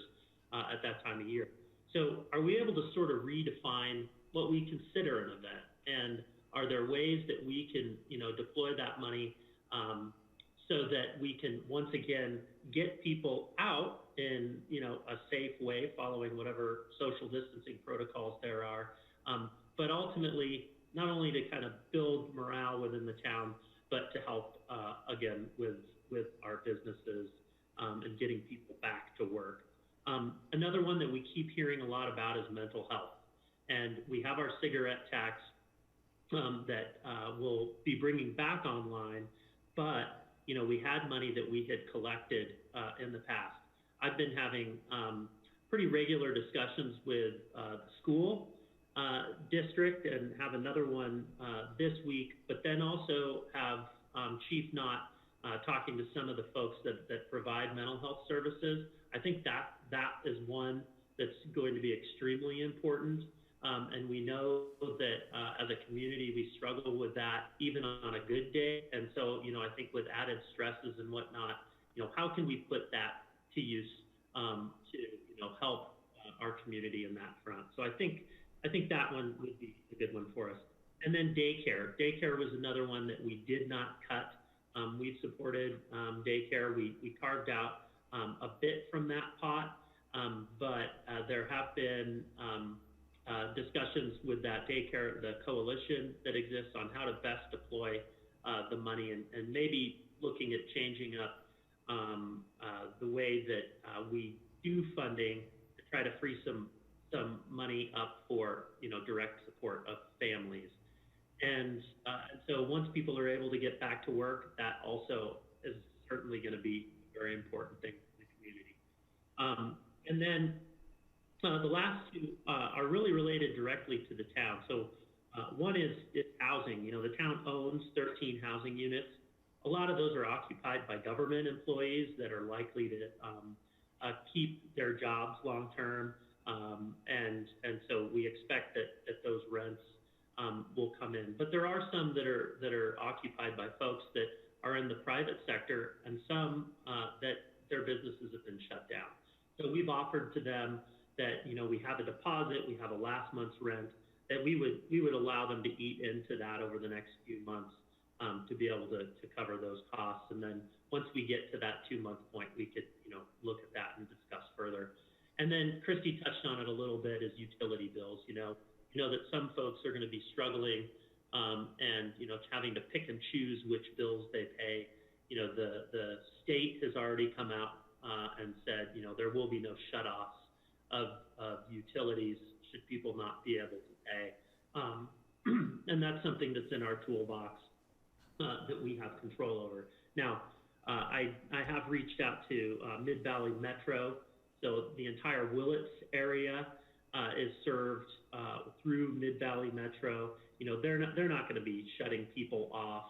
at that time of year. So are we able to sort of redefine what we consider an event? And are there ways that we can, deploy that money so that we can once again get people out in, a safe way, following whatever social distancing protocols there are, but ultimately not only to kind of build morale within the town, but to help again with our businesses and getting people back to work. Another one that we keep hearing a lot about is mental health, and we have our cigarette tax that we'll be bringing back online, but we had money that we had collected in the past. I've been having pretty regular discussions with the school district, and have another one this week, but then also have Chief Knott talking to some of the folks that provide mental health services. I think that is one that's going to be extremely important. And we know that as a community, we struggle with that even on a good day. And so, I think with added stresses and whatnot, how can we put that to use to, help our community in that front? So I think that one would be a good one for us. And then daycare. Daycare was another one that we did not cut. We've supported daycare. We carved out a bit from that pot, but there have been discussions with that daycare, the coalition that exists on how to best deploy the money, and maybe looking at changing up the way that we do funding to try to free some money up for direct support of families. And so once people are able to get back to work, that also is certainly going to be a very important thing in the community. And then the last two are really related directly to the town. So one is housing. The town owns 13 housing units. A lot of those are occupied by government employees that are likely to keep their jobs long term. And so we expect that those rents will come in. But there are some that are occupied by folks that are in the private sector, and some that their businesses have been shut down. So we've offered to them that we have a deposit, we have a last month's rent, that we would allow them to eat into that over the next few months to be able to cover those costs. And then once we get to that 2-month point, we could look at that and discuss further. And then Christy touched on it a little bit, is utility bills. That some folks are going to be struggling and having to pick and choose which bills they pay. The state has already come out and said there will be no shutoffs of utilities should people not be able to pay. And that's something that's in our toolbox that we have control over. Now, I have reached out to Mid-Valley Metro. So the entire Willits area is served through Mid-Valley Metro. They're not going to be shutting people off,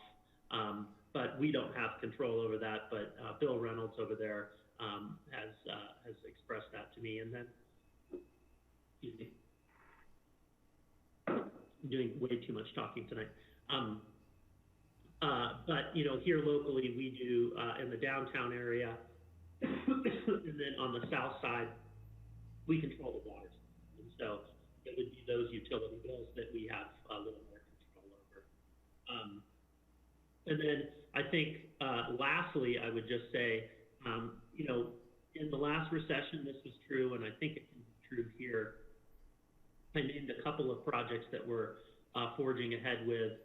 but we don't have control over that. But Bill Reynolds over there has expressed that to me. And then, excuse me, I'm doing way too much talking tonight. But here locally, we do in the downtown area, and then on the south side, we control the waters. And so it would be those utility bills that we have a little more control over. And then I think lastly, I would just say, in the last recession, this was true, and I think it can be true here. I named a couple of projects that we're forging ahead with.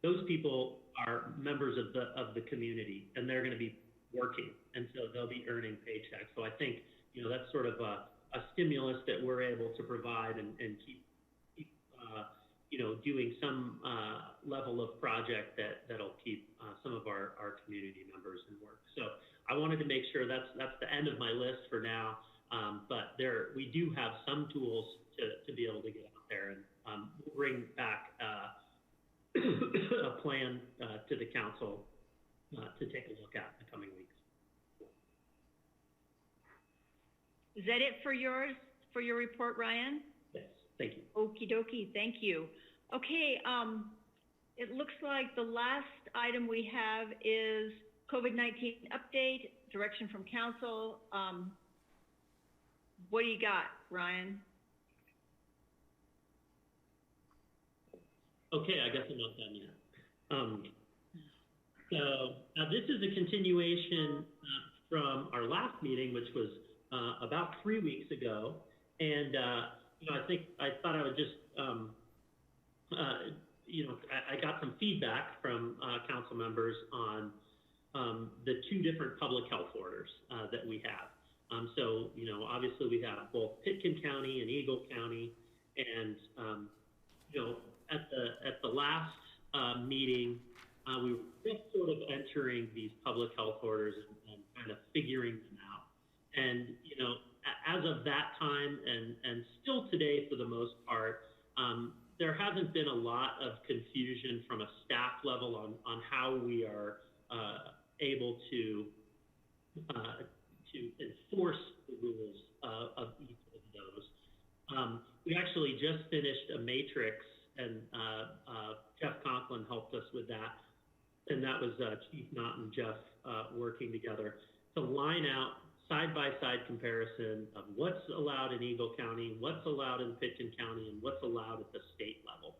Those people are members of the community, and they're going to be working, and so they'll be earning paychecks. So I think that's sort of a stimulus that we're able to provide and keep doing some level of project that'll keep some of our community members in work. So I wanted to make sure that's the end of my list for now. But we do have some tools to be able to get out there, and we'll bring back a plan to the council to take a look at in the coming weeks. Is that it for your report, Ryan? Yes, thank you. Okie dokie, thank you. Okay, it looks like the last item we have is COVID-19 update, direction from council. What do you got, Ryan? Okay, I guess I'm not done yet. So this is a continuation from our last meeting, which was about 3 weeks ago. And, I thought I would just, I got some feedback from council members on the 2 different public health orders that we have. So, obviously we have both Pitkin County and Eagle County. And, at the last meeting, we were just sort of entering these public health orders and kind of figuring them out. And, as of that time and still today for the most part, there hasn't been a lot of confusion from a staff level on how we are able to enforce the rules of each of those. We actually just finished a matrix, and Jeff Conklin helped us with that. And that was Chief Knott and Jeff working together to line out side-by-side comparison of what's allowed in Eagle County, what's allowed in Pitkin County, and what's allowed at the state level.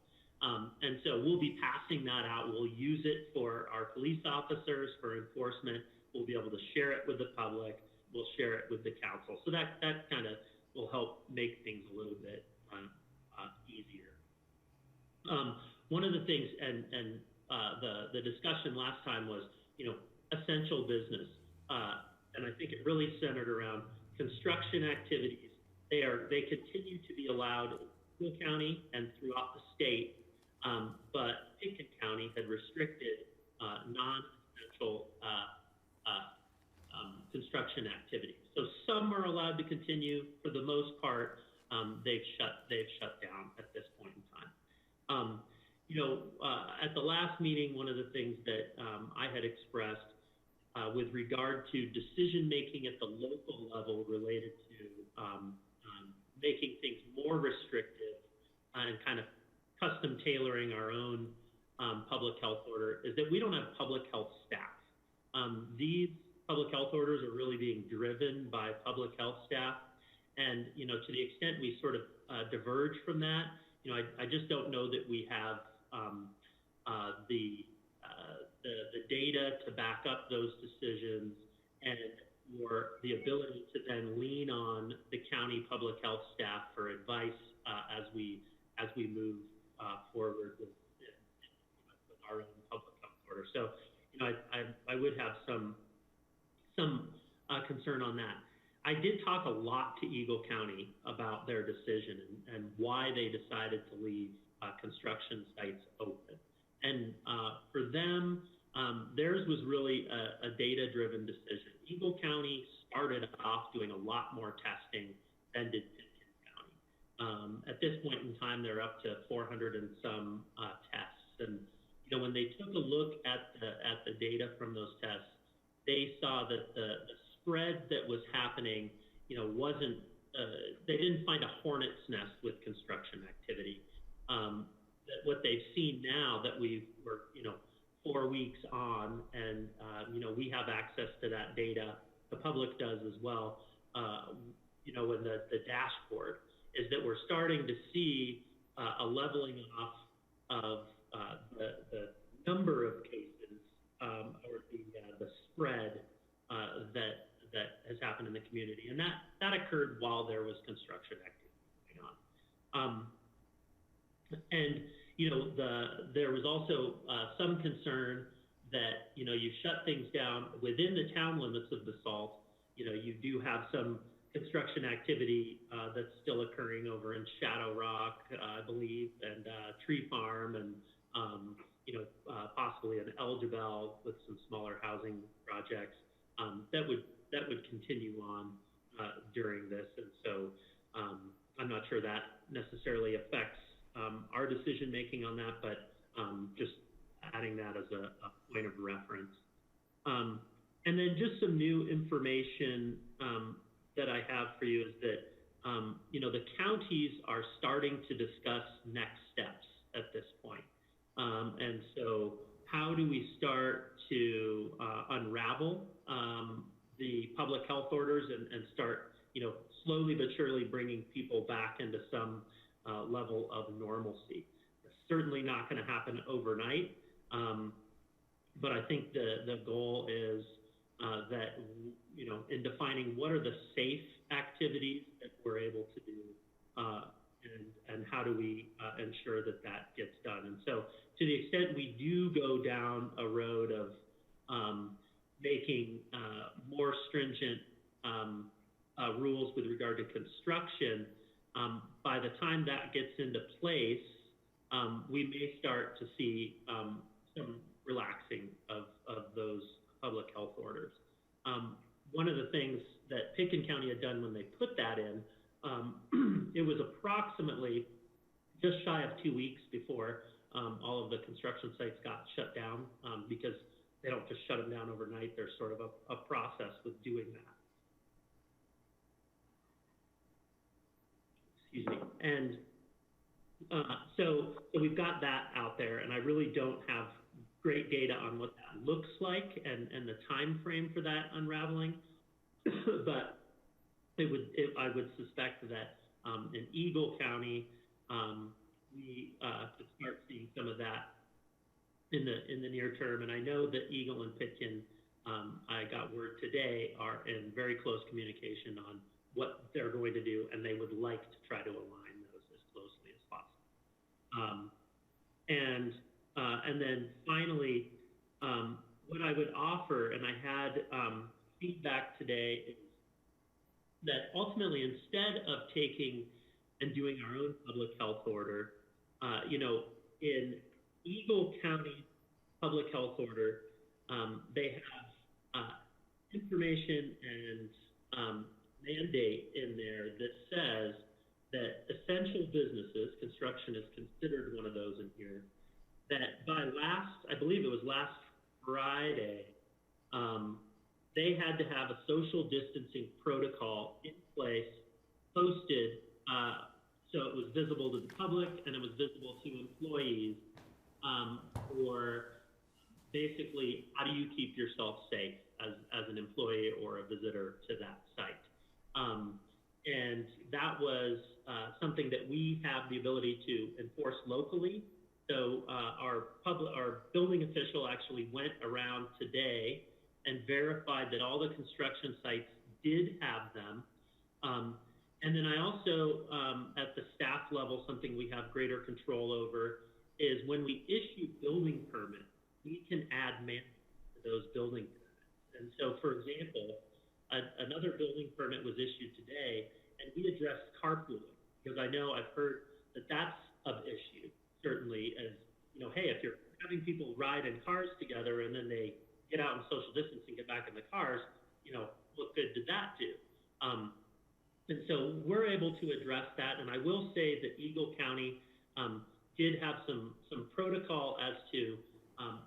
And so we'll be passing that out. We'll use it for our police officers for enforcement. We'll be able to share it with the public. We'll share it with the council. So that kind of will help make things a little bit easier. One of the things, and the discussion last time was, essential business. And I think it really centered around construction activities. They continue to be allowed in Eagle County and throughout the state, but Pitkin County had restricted non-essential construction activities. So some are allowed to continue. For the most part, they've shut down at this point in time. At the last meeting, one of the things that I had expressed with regard to decision-making at the local level related to making things more restrictive and kind of custom tailoring our own public health order is that we don't have public health staff. These public health orders are really being driven by public health staff. And, to the extent we sort of diverge from that, I just don't know that we have the data to back up those decisions or the ability to then lean on the county public health staff for advice as we move forward with our own public health order. So, I would have some concern on that. I did talk a lot to Eagle County about their decision and why they decided to leave construction sites open. And for them, theirs was really a data-driven decision. Eagle County started off doing a lot more testing than did Pitkin County. At this point in time, they're up to 400 and some tests. And when they took a look at the data from those tests, they saw that the spread that was happening, wasn't. They didn't find a hornet's nest with construction activity. That what they've seen now that we're 4 weeks on, and we have access to that data, the public does as well. In the dashboard is that we're starting to see a leveling off of the number of cases or the spread that has happened in the community, and that occurred while there was construction activity going on. And there was also some concern that you shut things down within the town limits of Basalt. You do have some construction activity that's still occurring over in Shadow Rock, I believe, and Tree Farm, and possibly an Elgibel with some smaller housing projects that would continue on during this. And so I'm not sure that necessarily affects our decision making on that, but just adding that as a point of reference. And then just some new information that I have for you is that the counties are starting to discuss next steps at this point. And so how do we start to unravel the public health orders and start, slowly but surely bringing people back into some level of normalcy? certainly not going to happen overnight. But I think the goal is that, you know, in defining what are the safe activities that we're able to do, and how do we ensure that that gets done. And so to the extent we do go down a road of making more stringent rules with regard to construction, by the time that gets into place, we may start to see some relaxing of those public health orders. One of the things that Pitkin County had done when they put that in, it was approximately just shy of 2 weeks before all of the construction sites got shut down, because they don't just shut them down overnight. There's sort of a process with doing that. Excuse me. And so we've got that out there, and I really don't have great data on what that looks like and the time frame for that unraveling, but I would suspect that in Eagle County, we could start seeing some of that in the near term. And I know that Eagle and Pitkin, I got word today, are in very close communication on what they're going to do, and they would like to try to align those as closely as possible. And then finally, what I would offer, and I had feedback today, is that ultimately, instead of taking and doing our own public health order, you know, in Eagle County public health order, they have information and mandate in there that says that essential businesses, construction is considered one of those in here, that by I believe it was last Friday, they had to have a social distancing protocol in place, posted, so it was visible to the public and it was visible to employees, for basically, how do you keep yourself safe as an employee or a visitor to that site? And that was something that we have the ability to enforce locally. So our building official actually went around today and verified that all the construction sites did have them. And then I also, at the staff level, something we have greater control over is when we issue building permits, we can add mandates to those building permits. And so, for example, another building permit was issued today, and we addressed carpooling, because I know I've heard that that's of issue, certainly, as, you know, hey, if you're having people ride in cars together and then they get out in social distancing, get back in the cars, you know, what good did that do? And so we're able to address that, and I will say that Eagle County did have some protocol as to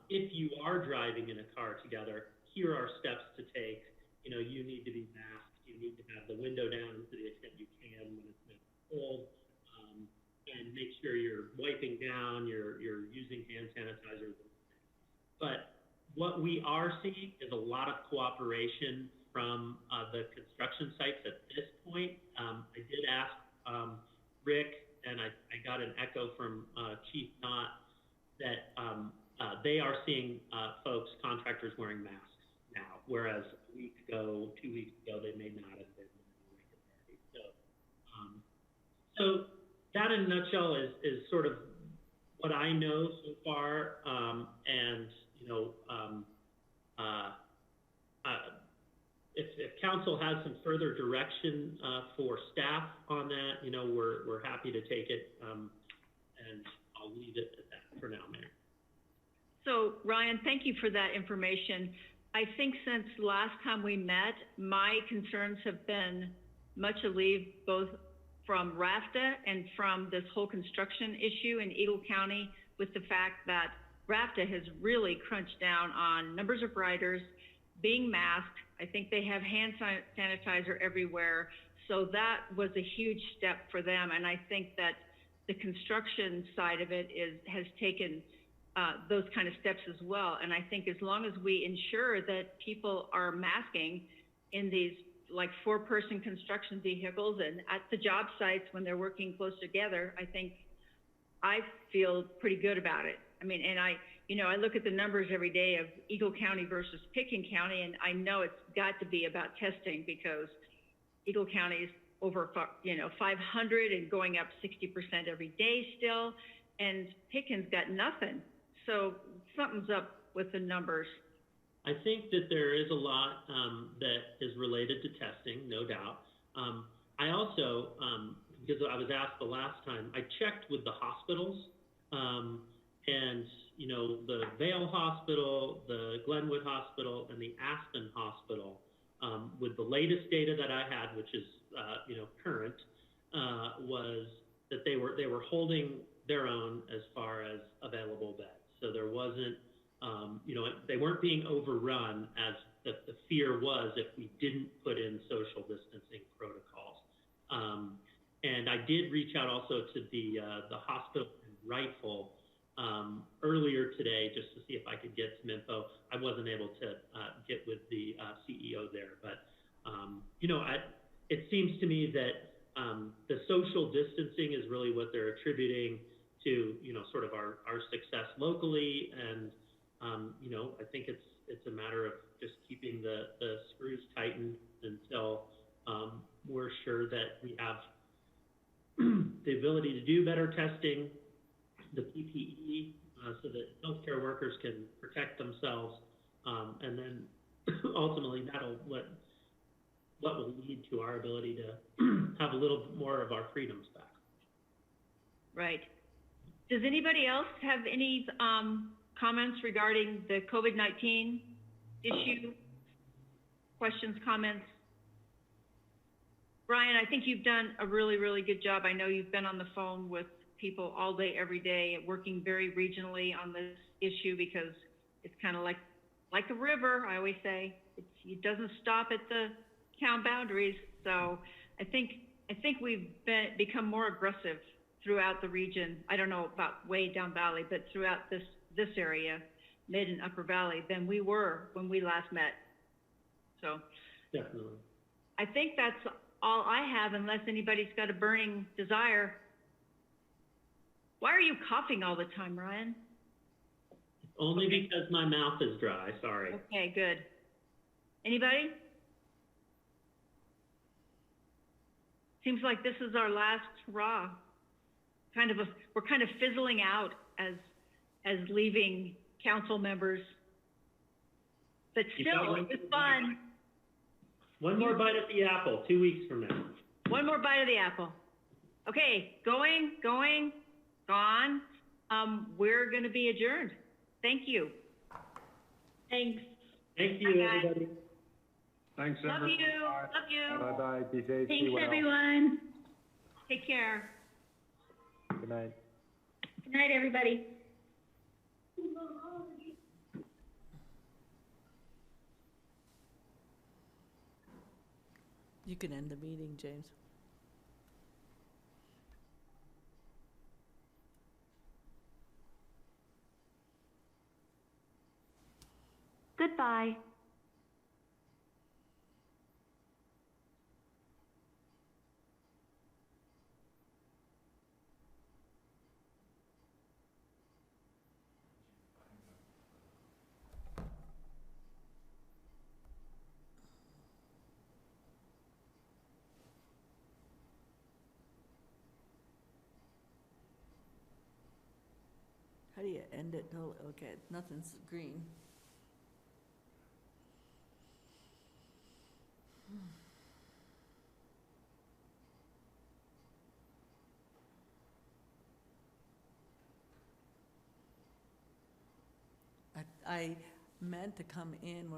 if you are driving in a car together, here are steps to take. You know, you need to be masked, you need to have the window down to the extent you can when it's cold, and make sure you're wiping down, you're using hand sanitizer. But what we are seeing is a lot of cooperation from the construction sites at this point. I did ask Rick, and I got an echo from Chief Knott that they are seeing folks, contractors wearing masks now, whereas a week ago, 2 weeks ago, they may not have been regularly. So that in a nutshell is sort of what I know so far, and you know, if council has some further direction for staff on that, you know, we're happy to take it, and I'll leave it at that for now, Mayor. So Ryan, thank you for that information. I think since last time we met, my concerns have been much relieved, both from RAFTA and from this whole construction issue in Eagle County, with the fact that RAFTA has really crunched down on numbers of riders, being masked. I think they have hand sanitizer everywhere. So that was a huge step for them. And I think that the construction side of it has taken those kind of steps as well. And I think as long as we ensure that people are masking in these like 4-person construction vehicles and at the job sites when they're working close together, I think I feel pretty good about it. I mean, and I look at the numbers every day of Eagle County versus Pickens County, and I know it's got to be about testing because Eagle County is over, 500 and going up 60% every day still, and Pickens got nothing. So something's up with the numbers. I think that there is a lot that is related to testing, no doubt. I also, because I was asked the last time, I checked with the hospitals, and the Vale Hospital, the Glenwood Hospital, and the Aspen Hospital, with the latest data that I had, which is current, was that they were holding their own as far as available beds. So there wasn't, they weren't being overrun as the fear was if we didn't put in social distancing protocols. And I did reach out also to the hospital in Rifle earlier today just to see if I could get some info. I wasn't able to get with the CEO there, but it seems to me that the social distancing is really what they're attributing to sort of our success locally, and I think it's a matter of just keeping the screws tightened until we're sure that we have the ability to do better testing, the PPE, so that healthcare workers can protect themselves, and then ultimately that'll what will lead to our ability to have a little bit more of our freedoms back. Right. Does anybody else have any comments regarding the COVID-19 issue? Questions, comments? Brian, I think you've done a really, really good job. I know you've been on the phone with people all day, every day, working very regionally on this issue because it's kind of like a river, I always say. It doesn't stop at the town boundaries. So I think we've become more aggressive throughout the region. I don't know about way down valley, but throughout this area, mid and upper valley, than we were when we last met. So definitely. I think that's all I have, unless anybody's got a burning desire. Why are you coughing all the time, Ryan? Only because my mouth is dry, sorry. Okay, good. Anybody? Seems like this is our last hurrah. We're kind of fizzling out as leaving council members. But still, it's fun. One more bite at the apple, 2 weeks from now. One more bite of the apple. Okay, going, gone. We're going to be adjourned. Thank you. Thanks. Thank you, everybody. Thanks, Love everyone. you. Love you. Bye-bye, be safe, be Thanks, well. everyone. Take care. Good night. Good night, everybody. You can end the meeting, James. Goodbye. How do you end it? Oh, okay, nothing's green. I meant to come in when